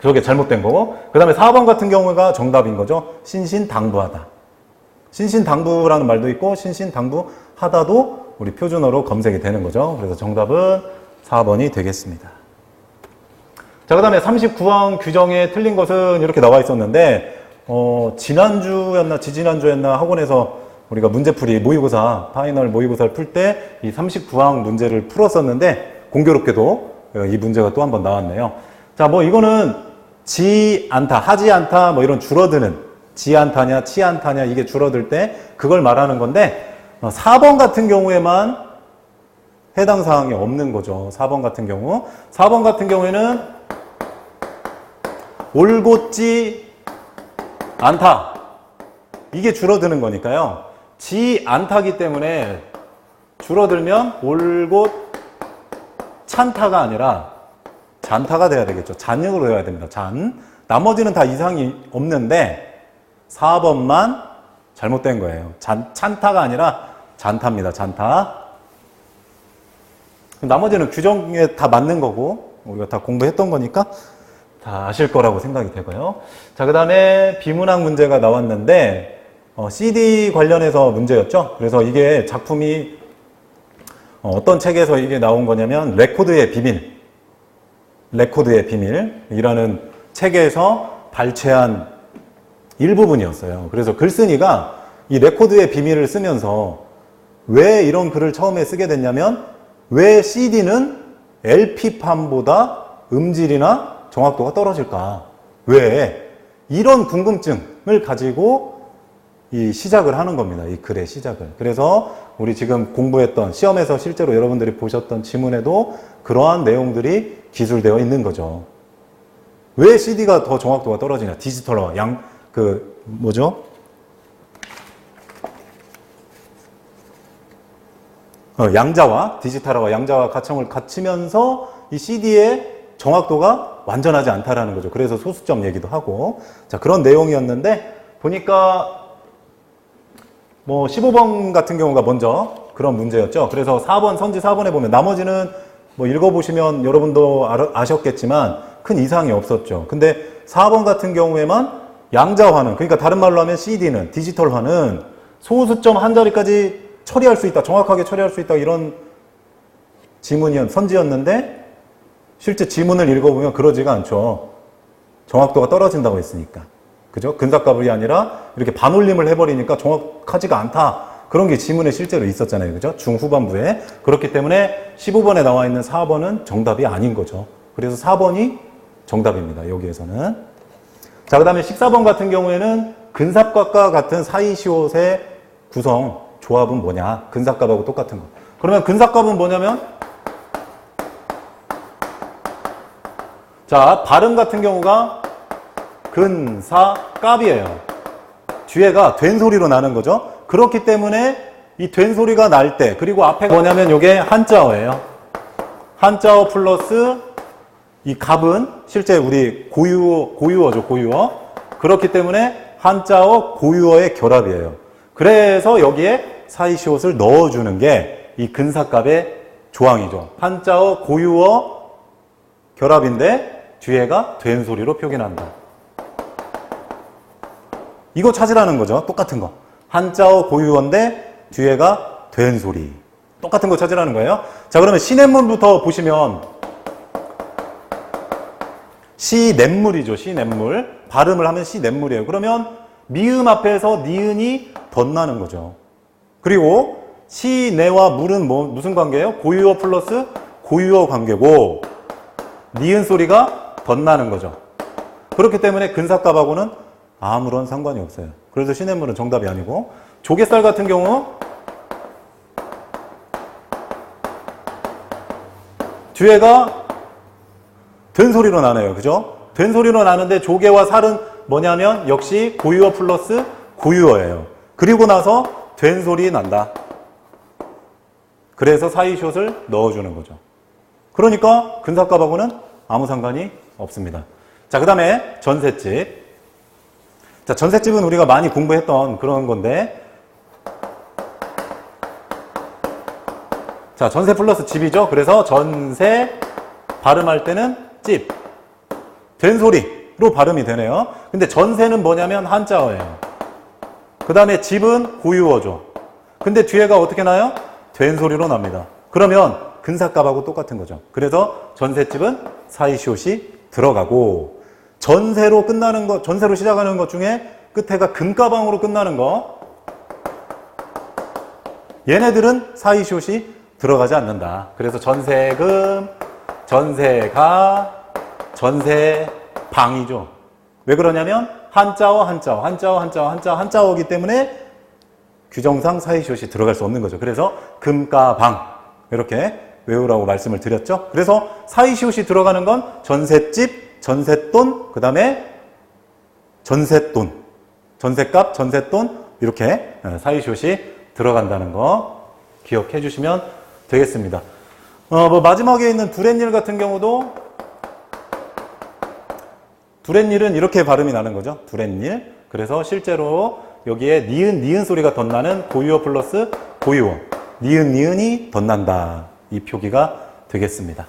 저게 잘못된 거고. 그 다음에 4번 같은 경우가 정답인 거죠. 신신당부하다. 신신당부라는 말도 있고 신신당부하다도 우리 표준어로 검색이 되는 거죠. 그래서 정답은 4번이 되겠습니다. 자, 그 다음에 39항 규정에 틀린 것은 이렇게 나와 있었는데 지난주였나 지지난주였나 학원에서 우리가 문제풀이 모의고사 파이널 모의고사를 풀 때 이 39항 문제를 풀었었는데 공교롭게도 이 문제가 또 한 번 나왔네요. 자, 뭐 이거는 지 않다, 하지 않다 뭐 이런 줄어드는 지 않다냐, 치 않다냐 이게 줄어들 때 그걸 말하는 건데 4번 같은 경우에만 해당 사항이 없는 거죠. 4번 같은 경우. 4번 같은 경우에는 올곧지 않다. 이게 줄어드는 거니까요. 지 않다기 때문에 줄어들면 올곧 찬타가 아니라 잔타가 돼야 되겠죠. 잔역으로 해야 됩니다. 잔. 나머지는 다 이상이 없는데 4번만 잘못된 거예요. 찬타가 아니라 잔타입니다. 잔타. 나머지는 규정에 다 맞는 거고 우리가 다 공부했던 거니까 다 아실 거라고 생각이 되고요. 자, 그 다음에 비문학 문제가 나왔는데 CD 관련해서 문제였죠. 그래서 이게 작품이 어떤 책에서 이게 나온 거냐면 레코드의 비밀, 레코드의 비밀이라는 책에서 발췌한 일부분이었어요. 그래서 글쓴이가 이 레코드의 비밀을 쓰면서 왜 이런 글을 처음에 쓰게 됐냐면 왜 CD는 LP판보다 음질이나 정확도가 떨어질까? 왜? 이런 궁금증을 가지고 이 시작을 하는 겁니다. 이 글의 시작을. 그래서 우리 지금 공부했던 시험에서 실제로 여러분들이 보셨던 지문에도 그러한 내용들이 기술되어 있는 거죠. 왜 CD가 더 정확도가 떨어지냐? 디지털화, 뭐죠? 양자와, 디지털화와 양자와 가청을 갖추면서 이 CD의 정확도가 완전하지 않다라는 거죠. 그래서 소수점 얘기도 하고. 자, 그런 내용이었는데, 보니까, 15번 같은 경우가 먼저 그런 문제였죠. 그래서 4번, 선지 4번에 보면, 나머지는 읽어보시면 여러분도 아셨겠지만, 큰 이상이 없었죠. 근데 4번 같은 경우에만 양자화는, 그러니까 다른 말로 하면 CD는, 디지털화는 소수점 한 자리까지 처리할 수 있다, 정확하게 처리할 수 있다, 이런 선지였는데, 실제 지문을 읽어보면 그러지가 않죠. 정확도가 떨어진다고 했으니까. 그죠? 근사값이 아니라 이렇게 반올림을 해버리니까 정확하지가 않다. 그런 게 지문에 실제로 있었잖아요. 그죠? 중후반부에. 그렇기 때문에 15번에 나와 있는 4번은 정답이 아닌 거죠. 그래서 4번이 정답입니다. 여기에서는. 자, 그 다음에 14번 같은 경우에는 근사값과 같은 사이시옷의 구성, 조합은 뭐냐? 근사값하고 똑같은 거. 그러면 근사값은 뭐냐면 자, 발음 같은 경우가 근사갑이에요. 뒤에가 된 소리로 나는 거죠. 그렇기 때문에 이 된 소리가 날 때, 그리고 앞에가 뭐냐면 이게 한자어예요. 한자어 플러스 이 갑은 실제 우리 고유어죠, 고유어. 그렇기 때문에 한자어, 고유어의 결합이에요. 그래서 여기에 사이시옷을 넣어주는 게 이 근사갑의 조항이죠. 한자어, 고유어 결합인데 뒤에가 된 소리로 표기한다. 이거 찾으라는 거죠. 똑같은 거. 한자어, 고유어인데 뒤에가 된 소리. 똑같은 거 찾으라는 거예요. 자, 그러면 시냇물부터 보시면 시냇물이죠. 시냇물. 발음을 하면 시냇물이에요. 그러면 미음 앞에서 니은이 덧나는 거죠. 그리고 시내와 물은 무슨 관계예요? 고유어 플러스 고유어 관계고 니은 소리가 덧나는 거죠. 그렇기 때문에 근사갑하고는 아무런 상관이 없어요. 그래서 시냇물은 정답이 아니고, 조갯살 같은 경우 뒤에가 된 소리로 나네요. 그죠? 된 소리로 나는데 조개와 살은 뭐냐면 역시 고유어 플러스 고유어예요. 그리고 나서 된 소리 난다. 그래서 사이시옷을 넣어주는 거죠. 그러니까 근사갑하고는 아무 상관이 없습니다. 자, 그 다음에 전셋집. 자, 전셋집은 우리가 많이 공부했던 그런 건데, 자, 전세 플러스 집이죠. 그래서 전세 발음할 때는 집. 된 소리로 발음이 되네요. 근데 전세는 뭐냐면 한자어예요. 그 다음에 집은 고유어죠. 근데 뒤에가 어떻게 나요? 된 소리로 납니다. 그러면 근사갑하고 똑같은 거죠. 그래서 전셋집은 사이시옷이 들어가고, 전세로 끝나는 거, 전세로 시작하는 것 중에 끝에가 금가방으로 끝나는 거, 얘네들은 사이시옷이 들어가지 않는다. 그래서 전세금, 전세가, 전세방이죠. 왜 그러냐면 한자어, 한자어, 한자어, 한자어, 한자어, 한자어이기 때문에 규정상 사이시옷이 들어갈 수 없는 거죠. 그래서 금가방 이렇게 외우라고 말씀을 드렸죠. 그래서 사이시옷이 들어가는 건 전셋집, 전셋돈, 그 다음에 전셋돈, 전셋값, 전셋돈 이렇게 사이시옷이 들어간다는 거 기억해 주시면 되겠습니다. 마지막에 있는 두렛일 같은 경우도 두렛일은 이렇게 발음이 나는 거죠. 두렛일. 그래서 실제로 여기에 니은 소리가 덧나는 고유어 플러스 고유어. 니은이 덧난다. 이 표기가 되겠습니다.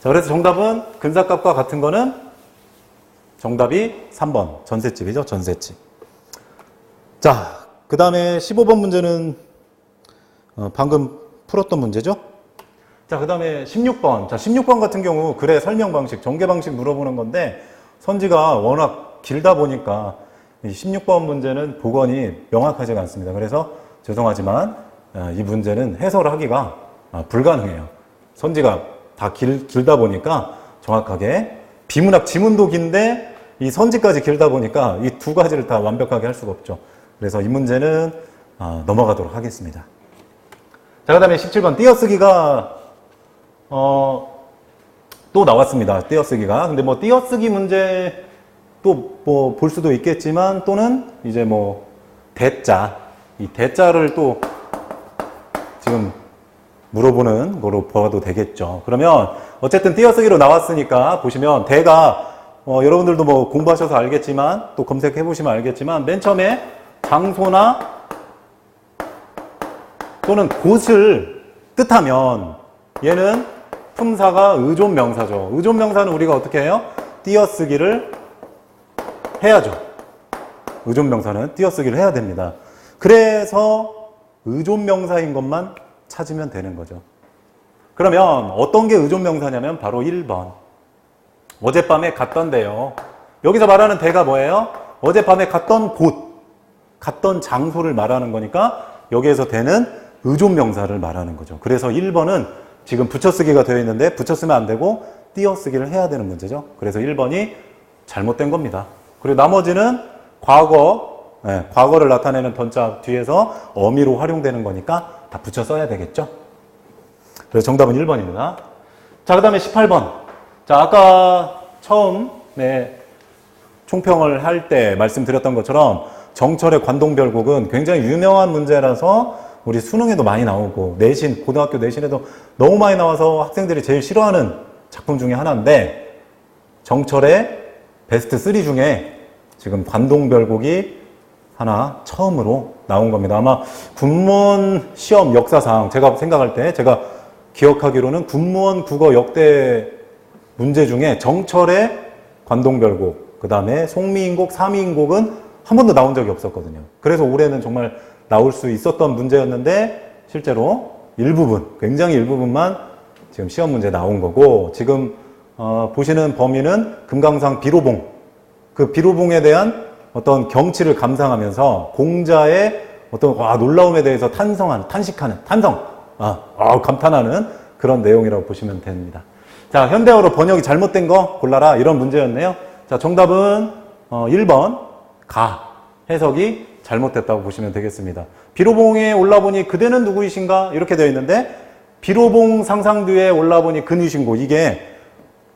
자, 그래서 정답은 근사값과 같은 거는 정답이 3번. 전셋집이죠. 전셋집. 자, 그 다음에 15번 문제는 방금 풀었던 문제죠. 자, 그 다음에 16번. 자, 16번 같은 경우 글의 설명 방식, 전개 방식 물어보는 건데 선지가 워낙 길다 보니까 이 16번 문제는 복원이 명확하지가 않습니다. 그래서 죄송하지만 이 문제는 해설하기가 불가능해요. 선지가 다 길다 보니까 정확하게 비문학 지문도 긴데 이 선지까지 길다 보니까 이 두 가지를 다 완벽하게 할 수가 없죠. 그래서 이 문제는 넘어가도록 하겠습니다. 자, 그 다음에 17번 띄어쓰기가 또 나왔습니다. 띄어쓰기가. 근데 뭐 띄어쓰기 문제 또 뭐 볼 수도 있겠지만 또는 이제 뭐 대자, 이 대자를 또 지금 물어보는 거로 봐도 되겠죠. 그러면 어쨌든 띄어쓰기로 나왔으니까 보시면 대가 여러분들도 뭐 공부하셔서 알겠지만 또 검색해 보시면 알겠지만 맨 처음에 장소나 또는 곳을 뜻하면 얘는 품사가 의존명사죠. 의존명사는 우리가 어떻게 해요? 띄어쓰기를 해야죠. 의존명사는 띄어쓰기를 해야 됩니다. 그래서 의존명사인 것만 찾으면 되는 거죠. 그러면 어떤 게 의존명사냐면 바로 1번. 어젯밤에 갔던 데요. 여기서 말하는 데가 뭐예요? 어젯밤에 갔던 곳, 갔던 장소를 말하는 거니까 여기에서 데는 의존명사를 말하는 거죠. 그래서 1번은 지금 붙여쓰기가 되어 있는데 붙여쓰면 안 되고 띄어쓰기를 해야 되는 문제죠. 그래서 1번이 잘못된 겁니다. 그리고 나머지는 과거를 나타내는 던자 뒤에서 어미로 활용되는 거니까 다 붙여 써야 되겠죠. 그래서 정답은 1번입니다. 자, 그 다음에 18번. 자, 아까 처음에 총평을 할 때 말씀드렸던 것처럼 정철의 관동별곡은 굉장히 유명한 문제라서 우리 수능에도 많이 나오고 내신, 고등학교 내신에도 너무 많이 나와서 학생들이 제일 싫어하는 작품 중에 하나인데 정철의 베스트 3 중에 지금 관동별곡이 하나 처음으로 나온 겁니다. 아마 군무원 시험 역사상 제가 생각할 때 제가 기억하기로는 군무원 국어 역대 문제 중에 정철의 관동별곡, 그 다음에 송미인곡, 사미인곡은 한 번도 나온 적이 없었거든요. 그래서 올해는 정말 나올 수 있었던 문제였는데 실제로 일부분, 굉장히 일부분만 지금 시험 문제 나온 거고 지금 보시는 범위는 금강산 비로봉, 그 비로봉에 대한 어떤 경치를 감상하면서 공자의 어떤 놀라움에 대해서 탄식하는, 감탄하는 그런 내용이라고 보시면 됩니다. 자, 현대어로 번역이 잘못된 거 골라라 이런 문제였네요. 자, 정답은 1번 가, 해석이 잘못됐다고 보시면 되겠습니다. 비로봉에 올라보니 그대는 누구이신가 이렇게 되어 있는데 비로봉 상상뒤에 올라보니 그니신고, 이게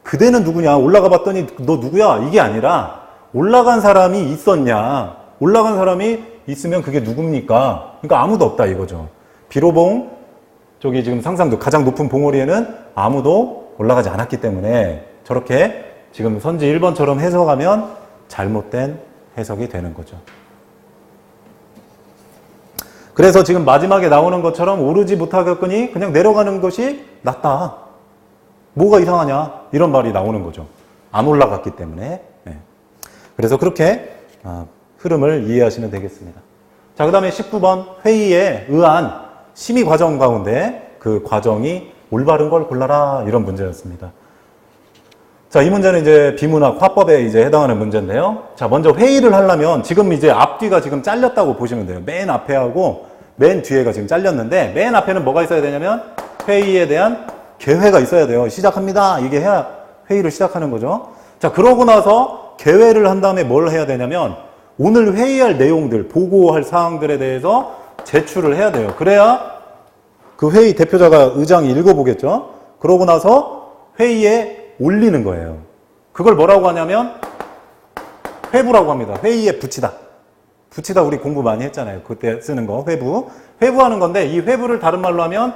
그대는 누구냐 올라가 봤더니 너 누구야 이게 아니라 올라간 사람이 있었냐, 올라간 사람이 있으면 그게 누굽니까? 그러니까 아무도 없다 이거죠. 비로봉 저기 지금 상상도 가장 높은 봉우리에는 아무도 올라가지 않았기 때문에 저렇게 지금 선지 1번처럼 해석하면 잘못된 해석이 되는 거죠. 그래서 지금 마지막에 나오는 것처럼 오르지 못하겠거니 그냥 내려가는 것이 낫다. 뭐가 이상하냐 이런 말이 나오는 거죠. 안 올라갔기 때문에. 그래서 그렇게 흐름을 이해하시면 되겠습니다. 자, 그 다음에 19번 회의에 의한 심의 과정 가운데 그 과정이 올바른 걸 골라라 이런 문제였습니다. 자, 이 문제는 이제 비문학 화법에 이제 해당하는 문제인데요. 자, 먼저 회의를 하려면 지금 이제 앞뒤가 지금 잘렸다고 보시면 돼요. 맨 앞에 하고 맨 뒤에가 지금 잘렸는데 맨 앞에는 뭐가 있어야 되냐면 회의에 대한 계획가 있어야 돼요. 시작합니다. 이게 해야 회의를 시작하는 거죠. 자, 그러고 나서 계획을 한 다음에 뭘 해야 되냐면 오늘 회의할 내용들, 보고할 사항들에 대해서 제출을 해야 돼요. 그래야 그 회의 대표자가 의장이 읽어보겠죠. 그러고 나서 회의에 올리는 거예요. 그걸 뭐라고 하냐면 회부라고 합니다. 회의에 붙이다. 붙이다 우리 공부 많이 했잖아요. 그때 쓰는 거 회부. 회부하는 건데 이 회부를 다른 말로 하면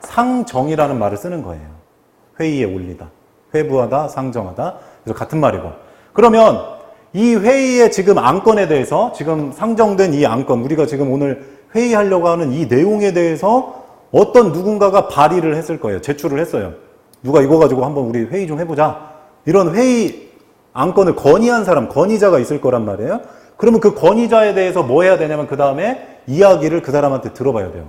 상정이라는 말을 쓰는 거예요. 회의에 올리다. 회부하다, 상정하다. 그래서 같은 말이고. 그러면 이 회의의 지금 안건에 대해서 지금 상정된 이 안건, 우리가 지금 오늘 회의하려고 하는 이 내용에 대해서 어떤 누군가가 발의를 했을 거예요. 제출을 했어요. 누가 이거 가지고 한번 우리 회의 좀 해보자. 이런 회의 안건을 건의한 사람, 건의자가 있을 거란 말이에요. 그러면 그 건의자에 대해서 뭐 해야 되냐면 그 다음에 이야기를 그 사람한테 들어봐야 돼요.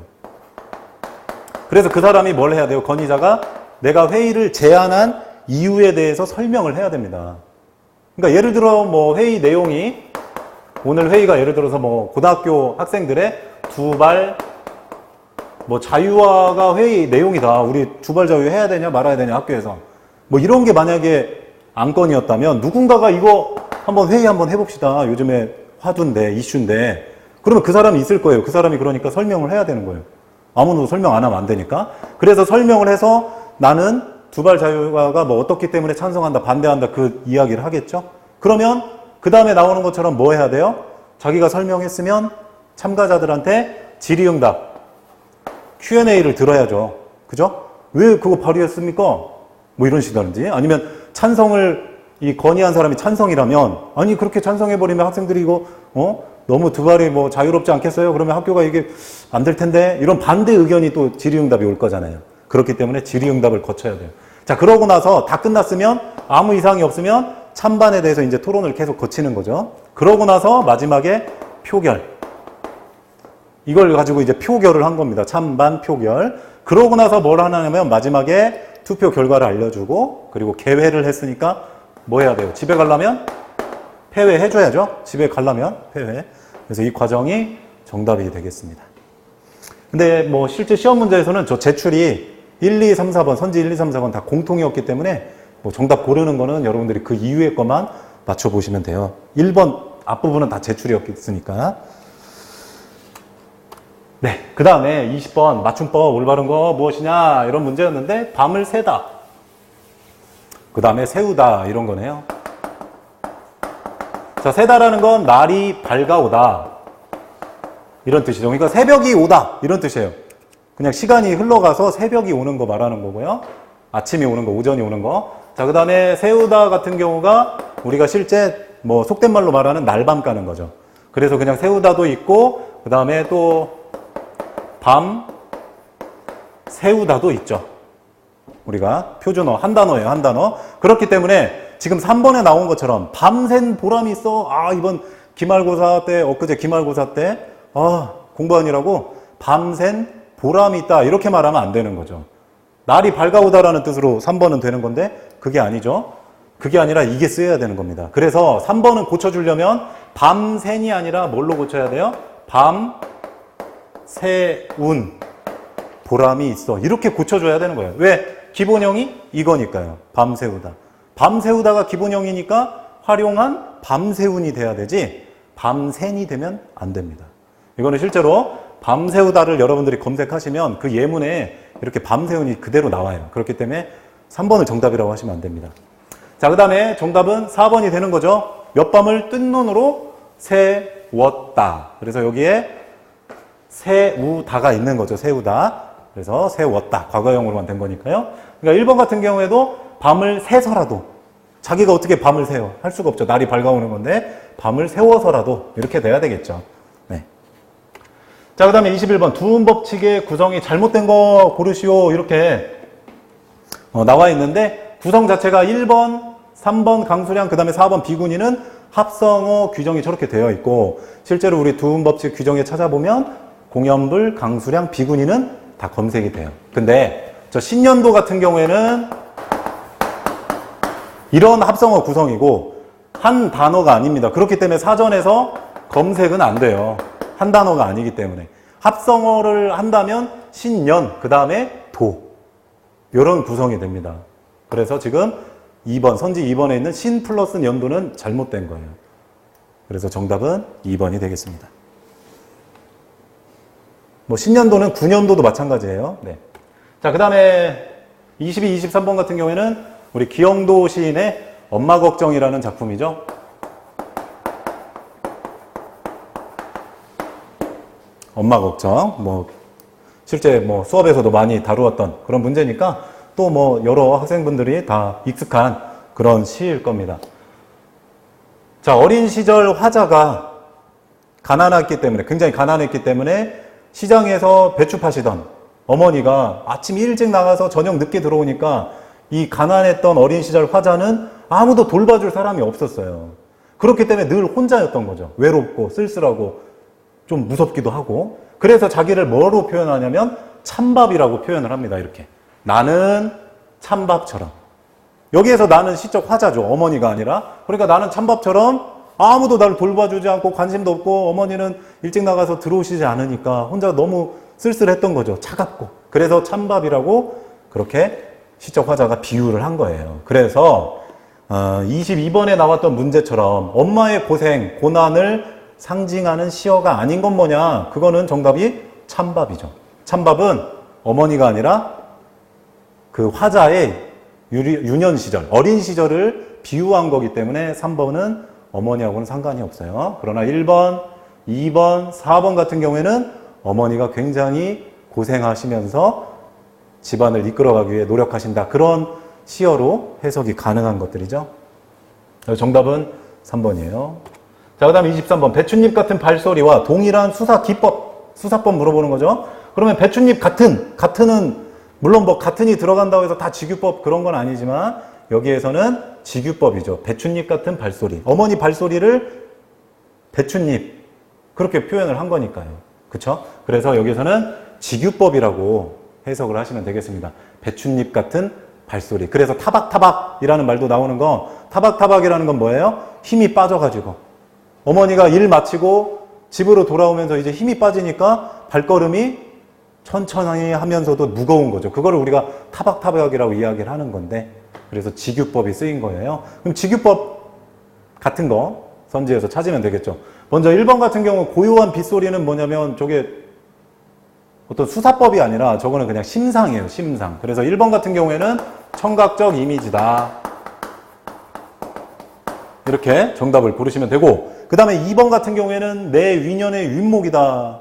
그래서 그 사람이 뭘 해야 돼요? 건의자가 내가 회의를 제안한 이유에 대해서 설명을 해야 됩니다. 그러니까 예를 들어 뭐 회의 내용이 오늘 회의가 예를 들어서 뭐 고등학교 학생들의 두발 뭐 자유화가 회의 내용이다. 우리 두발 자유 해야 되냐 말아야 되냐 학교에서. 뭐 이런 게 만약에 안건이었다면 누군가가 이거 한번 회의 한번 해봅시다. 요즘에 화두인데 이슈인데. 그러면 그 사람이 있을 거예요. 그 사람이 그러니까 설명을 해야 되는 거예요. 아무도 설명 안 하면 안 되니까. 그래서 설명을 해서 나는 두발 자유화가 뭐 어떻기 때문에 찬성한다, 반대한다 그 이야기를 하겠죠. 그러면 그 다음에 나오는 것처럼 뭐 해야 돼요? 자기가 설명했으면 참가자들한테 질의응답 Q&A를 들어야죠. 그죠? 왜 그거 발의했습니까? 뭐 이런 식이라든지 아니면 찬성을 이 건의한 사람이 찬성이라면 아니 그렇게 찬성해버리면 학생들이 이거 너무 두발이 뭐 자유롭지 않겠어요? 그러면 학교가 이게 안 될 텐데 이런 반대 의견이 또 질의응답이 올 거잖아요. 그렇기 때문에 질의응답을 거쳐야 돼요. 자, 그러고 나서 다 끝났으면 아무 이상이 없으면 찬반에 대해서 이제 토론을 계속 거치는 거죠. 그러고 나서 마지막에 표결. 이걸 가지고 이제 표결을 한 겁니다. 찬반 표결. 그러고 나서 뭘 하냐면 마지막에 투표 결과를 알려주고 그리고 개회를 했으니까 뭐 해야 돼요? 집에 가려면 폐회 해줘야죠. 집에 가려면 폐회. 그래서 이 과정이 정답이 되겠습니다. 근데 뭐 실제 시험 문제에서는 저 제출이 1, 2, 3, 4번, 선지 1, 2, 3, 4번 다 공통이었기 때문에 뭐 정답 고르는 거는 여러분들이 그 이후의 것만 맞춰보시면 돼요. 1번 앞부분은 다 제출이었으니까. 네, 그 다음에 20번 맞춤법 올바른 거 무엇이냐 이런 문제였는데 밤을 새다. 그 다음에 세우다 이런 거네요. 자, 새다라는 건 날이 밝아오다 이런 뜻이죠. 그러니까 새벽이 오다 이런 뜻이에요. 그냥 시간이 흘러가서 새벽이 오는 거 말하는 거고요. 아침이 오는 거, 오전이 오는 거. 자, 그 다음에 세우다 같은 경우가 우리가 실제 뭐 속된 말로 말하는 날밤 까는 거죠. 그래서 그냥 세우다도 있고 그 다음에 또 밤 세우다도 있죠. 우리가 표준어 한 단어예요, 한 단어. 그렇기 때문에 지금 3번에 나온 것처럼 밤샌 보람이 있어. 아, 이번 기말고사 때, 엊그제 기말고사 때, 아, 공부하느라고 밤샌 보람이 있다. 이렇게 말하면 안 되는 거죠. 날이 밝아오다라는 뜻으로 3번은 되는 건데, 그게 아니죠. 그게 아니라 이게 쓰여야 되는 겁니다. 그래서 3번은 고쳐주려면 밤샌이 아니라 뭘로 고쳐야 돼요? 밤새운 보람이 있어. 이렇게 고쳐줘야 되는 거예요. 왜? 기본형이 이거니까요. 밤새우다. 밤새우다가 기본형이니까 활용한 밤새운이 돼야 되지 밤샌이 되면 안 됩니다. 이거는 실제로 밤새우다를 여러분들이 검색하시면 그 예문에 이렇게 밤새운이 그대로 나와요. 그렇기 때문에 3번을 정답이라고 하시면 안 됩니다. 자, 그 다음에 정답은 4번이 되는 거죠. 몇 밤을 뜬 눈으로 세웠다. 그래서 여기에 세우다가 있는 거죠. 세우다. 그래서 세웠다. 과거형으로만 된 거니까요. 그러니까 1번 같은 경우에도 밤을 새서라도 자기가 어떻게 밤을 새요? 할 수가 없죠. 날이 밝아오는 건데 밤을 세워서라도 이렇게 돼야 되겠죠. 네. 자, 그 다음에 21번 두음 법칙의 구성이 잘못된 거 고르시오. 이렇게 나와 있는데 구성 자체가 1번, 3번 강수량, 그 다음에 4번 비군이는 합성어 규정이 저렇게 되어 있고 실제로 우리 두음 법칙 규정에 찾아보면 공연불, 강수량, 비군이는 다 검색이 돼요. 근데 저 신년도 같은 경우에는 이런 합성어 구성이고 한 단어가 아닙니다. 그렇기 때문에 사전에서 검색은 안 돼요. 한 단어가 아니기 때문에. 합성어를 한다면 신년, 그 다음에 도. 이런 구성이 됩니다. 그래서 지금 2번, 선지 2번에 있는 신 플러스 년도는 잘못된 거예요. 그래서 정답은 2번이 되겠습니다. 뭐 신년도는 9년도도 마찬가지예요. 네. 자, 그 다음에 22, 23번 같은 경우에는 우리 기영도 시인의 엄마 걱정이라는 작품이죠. 엄마 걱정. 뭐 실제 뭐 수업에서도 많이 다루었던 그런 문제니까 또 뭐 여러 학생분들이 다 익숙한 그런 시일 겁니다. 자, 어린 시절 화자가 가난했기 때문에, 굉장히 가난했기 때문에 시장에서 배추 파시던 어머니가 아침 일찍 나가서 저녁 늦게 들어오니까 이 가난했던 어린 시절 화자는 아무도 돌봐줄 사람이 없었어요. 그렇기 때문에 늘 혼자였던 거죠. 외롭고 쓸쓸하고 좀 무섭기도 하고. 그래서 자기를 뭐로 표현하냐면 찬밥이라고 표현을 합니다. 이렇게. 나는 찬밥처럼. 여기에서 나는 시적 화자죠. 어머니가 아니라. 그러니까 나는 찬밥처럼 아무도 나를 돌봐주지 않고 관심도 없고 어머니는 일찍 나가서 들어오시지 않으니까 혼자 너무 쓸쓸했던 거죠. 차갑고. 그래서 찬밥이라고 그렇게 시적 화자가 비유를 한 거예요. 그래서 22번에 나왔던 문제처럼 엄마의 고생, 고난을 상징하는 시어가 아닌 건 뭐냐? 그거는 정답이 찬밥이죠. 찬밥은 어머니가 아니라 그 화자의 유년 시절, 어린 시절을 비유한 거기 때문에 3번은 어머니하고는 상관이 없어요. 그러나 1번, 2번, 4번 같은 경우에는 어머니가 굉장히 고생하시면서 집안을 이끌어가기 위해 노력하신다. 그런 시어로 해석이 가능한 것들이죠. 정답은 3번이에요. 자, 그 다음에 23번. 배춧잎 같은 발소리와 동일한 수사 기법, 수사법 물어보는 거죠. 그러면 배춧잎 같은은 물론 뭐 같은이 들어간다고 해서 다 직유법 그런 건 아니지만 여기에서는 직유법이죠. 배춧잎 같은 발소리. 어머니 발소리를 배춧잎 그렇게 표현을 한 거니까요. 그쵸? 그래서 여기서는 직유법이라고 해석을 하시면 되겠습니다. 배춧잎 같은 발소리. 그래서 타박타박이라는 말도 나오는 거, 타박타박이라는 건 뭐예요? 힘이 빠져가지고 어머니가 일 마치고 집으로 돌아오면서 이제 힘이 빠지니까 발걸음이 천천히 하면서도 무거운 거죠. 그거를 우리가 타박타박이라고 이야기를 하는 건데 그래서 직유법이 쓰인 거예요. 그럼 직유법 같은 거 선지에서 찾으면 되겠죠. 먼저 1번 같은 경우 고요한 빗소리는 뭐냐면 저게 어떤 수사법이 아니라 저거는 그냥 심상이에요. 심상. 그래서 1번 같은 경우에는 청각적 이미지다. 이렇게 정답을 고르시면 되고, 그 다음에 2번 같은 경우에는 내 위년의 윗목이다.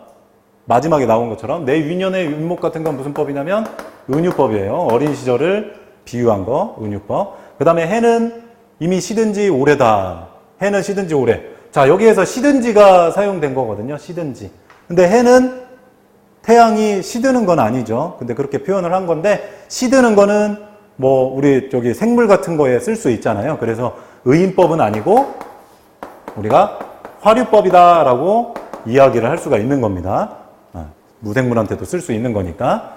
마지막에 나온 것처럼 내 위년의 윗목 같은 건 무슨 법이냐면 은유법이에요. 어린 시절을 비유한 거, 은유법. 그 다음에 해는 이미 시든 지 오래다. 해는 시든 지 오래. 자, 여기에서 시든 지가 사용된 거거든요. 시든 지. 근데 해는 태양이 시드는 건 아니죠. 근데 그렇게 표현을 한 건데, 시드는 거는 뭐 우리 저기 생물 같은 거에 쓸 수 있잖아요. 그래서 의인법은 아니고 우리가 화류법이다라고 이야기를 할 수가 있는 겁니다. 무생물한테도 쓸 수 있는 거니까.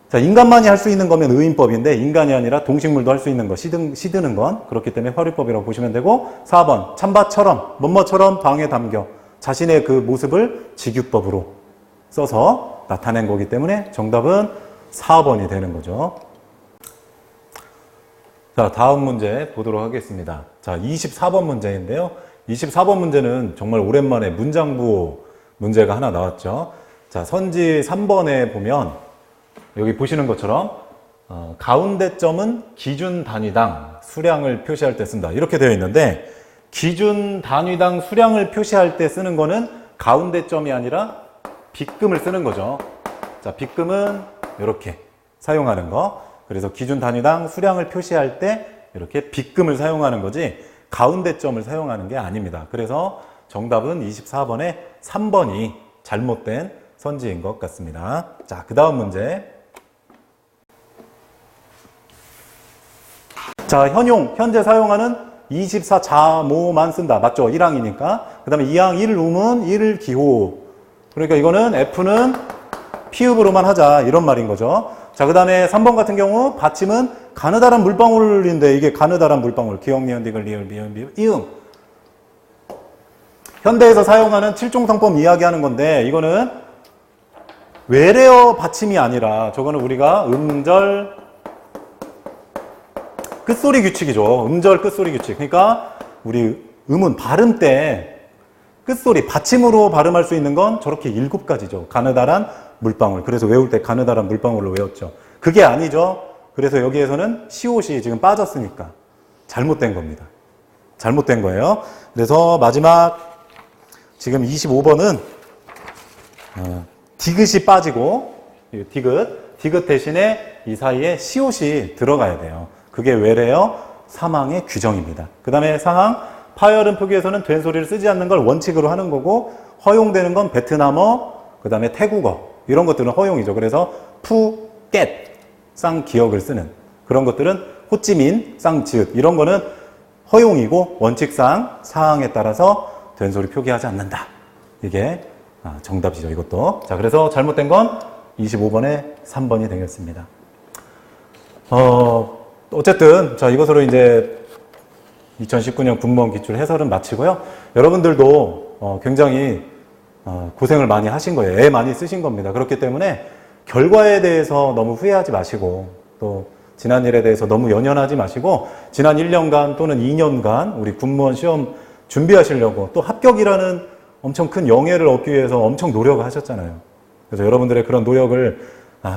자, 인간만이 할 수 있는 거면 의인법인데, 인간이 아니라 동식물도 할 수 있는 거, 시드는 건. 그렇기 때문에 화류법이라고 보시면 되고, 4번, 찬바처럼, 뭐뭐처럼 방에 담겨. 자신의 그 모습을 직유법으로 써서 나타낸 거기 때문에 정답은 4번이 되는 거죠. 자, 다음 문제 보도록 하겠습니다. 자, 24번 문제인데요. 24번 문제는 정말 오랜만에 문장부 문제가 하나 나왔죠. 자, 선지 3번에 보면 여기 보시는 것처럼 가운데 점은 기준 단위당 수량을 표시할 때 쓴다. 이렇게 되어 있는데, 기준 단위당 수량을 표시할 때 쓰는 거는 가운데 점이 아니라 빗금을 쓰는 거죠. 자, 빗금은 이렇게 사용하는 거. 그래서 기준 단위당 수량을 표시할 때 이렇게 빗금을 사용하는 거지 가운데 점을 사용하는 게 아닙니다. 그래서 정답은 24번에 3번이 잘못된 선지인 것 같습니다. 자, 그 다음 문제. 자, 현용, 현재 사용하는 24자모만 쓴다. 맞죠? 1항이니까. 그 다음에 2항 1우문 1기호. 그러니까 이거는 F는 피읍으로만 하자. 이런 말인 거죠. 자, 그 다음에 3번 같은 경우 받침은 가느다란 물방울인데, 이게 가느다란 물방울. 기역, 니은, 디귿, 리을, 미음, 비읍, 이응. 현대에서 사용하는 7종성법 이야기하는 건데, 이거는 외래어 받침이 아니라 저거는 우리가 음절 끝소리 규칙이죠. 음절 끝소리 규칙. 그러니까 우리 음은 발음 때 끝소리 받침으로 발음할 수 있는 건 저렇게 7가지죠. 가느다란 물방울. 그래서 외울 때 가느다란 물방울로 외웠죠. 그게 아니죠. 그래서 여기에서는 시옷이 지금 빠졌으니까 잘못된 겁니다. 잘못된 거예요. 그래서 마지막 지금 25번은 디귿이 빠지고, 디귿 대신에 이 사이에 시옷이 들어가야 돼요. 그게 외래어 3항의 규정입니다. 그 다음에 4항, 파열음 표기에서는 된 소리를 쓰지 않는 걸 원칙으로 하는 거고, 허용되는 건 베트남어, 그 다음에 태국어, 이런 것들은 허용이죠. 그래서 푸켓, 쌍기역을 쓰는 그런 것들은 호찌민, 쌍지읒, 이런 거는 허용이고, 원칙상 4항에 따라서 된 소리 표기하지 않는다. 이게 정답이죠, 이것도. 자, 그래서 잘못된 건 25번에 3번이 되겠습니다. 어쨌든, 자, 이것으로 이제 2019년 군무원 기출 해설은 마치고요. 여러분들도 굉장히 고생을 많이 하신 거예요. 애 많이 쓰신 겁니다. 그렇기 때문에 결과에 대해서 너무 후회하지 마시고, 또 지난 일에 대해서 너무 연연하지 마시고, 지난 1년간 또는 2년간 우리 군무원 시험 준비하시려고 또 합격이라는 엄청 큰 영예를 얻기 위해서 엄청 노력을 하셨잖아요. 그래서 여러분들의 그런 노력을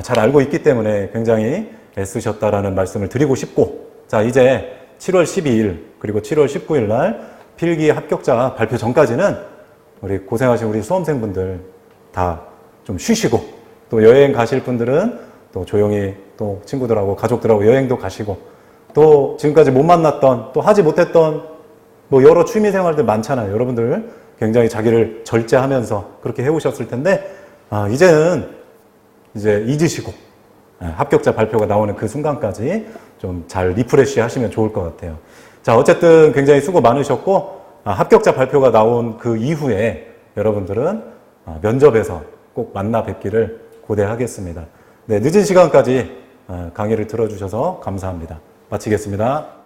잘 알고 있기 때문에 굉장히 애쓰셨다라는 말씀을 드리고 싶고, 자, 이제 7월 12일 그리고 7월 19일 날 필기 합격자 발표 전까지는 우리 고생하신 우리 수험생분들 다 좀 쉬시고, 또 여행 가실 분들은 또 조용히 또 친구들하고 가족들하고 여행도 가시고, 또 지금까지 못 만났던 또 하지 못했던 뭐 여러 취미 생활들 많잖아요. 여러분들 굉장히 자기를 절제하면서 그렇게 해오셨을 텐데, 이제는 이제 잊으시고 합격자 발표가 나오는 그 순간까지 좀 잘 리프레시 하시면 좋을 것 같아요. 자, 어쨌든 굉장히 수고 많으셨고, 합격자 발표가 나온 그 이후에 여러분들은 면접에서 꼭 만나 뵙기를 고대하겠습니다. 네, 늦은 시간까지 강의를 들어주셔서 감사합니다. 마치겠습니다.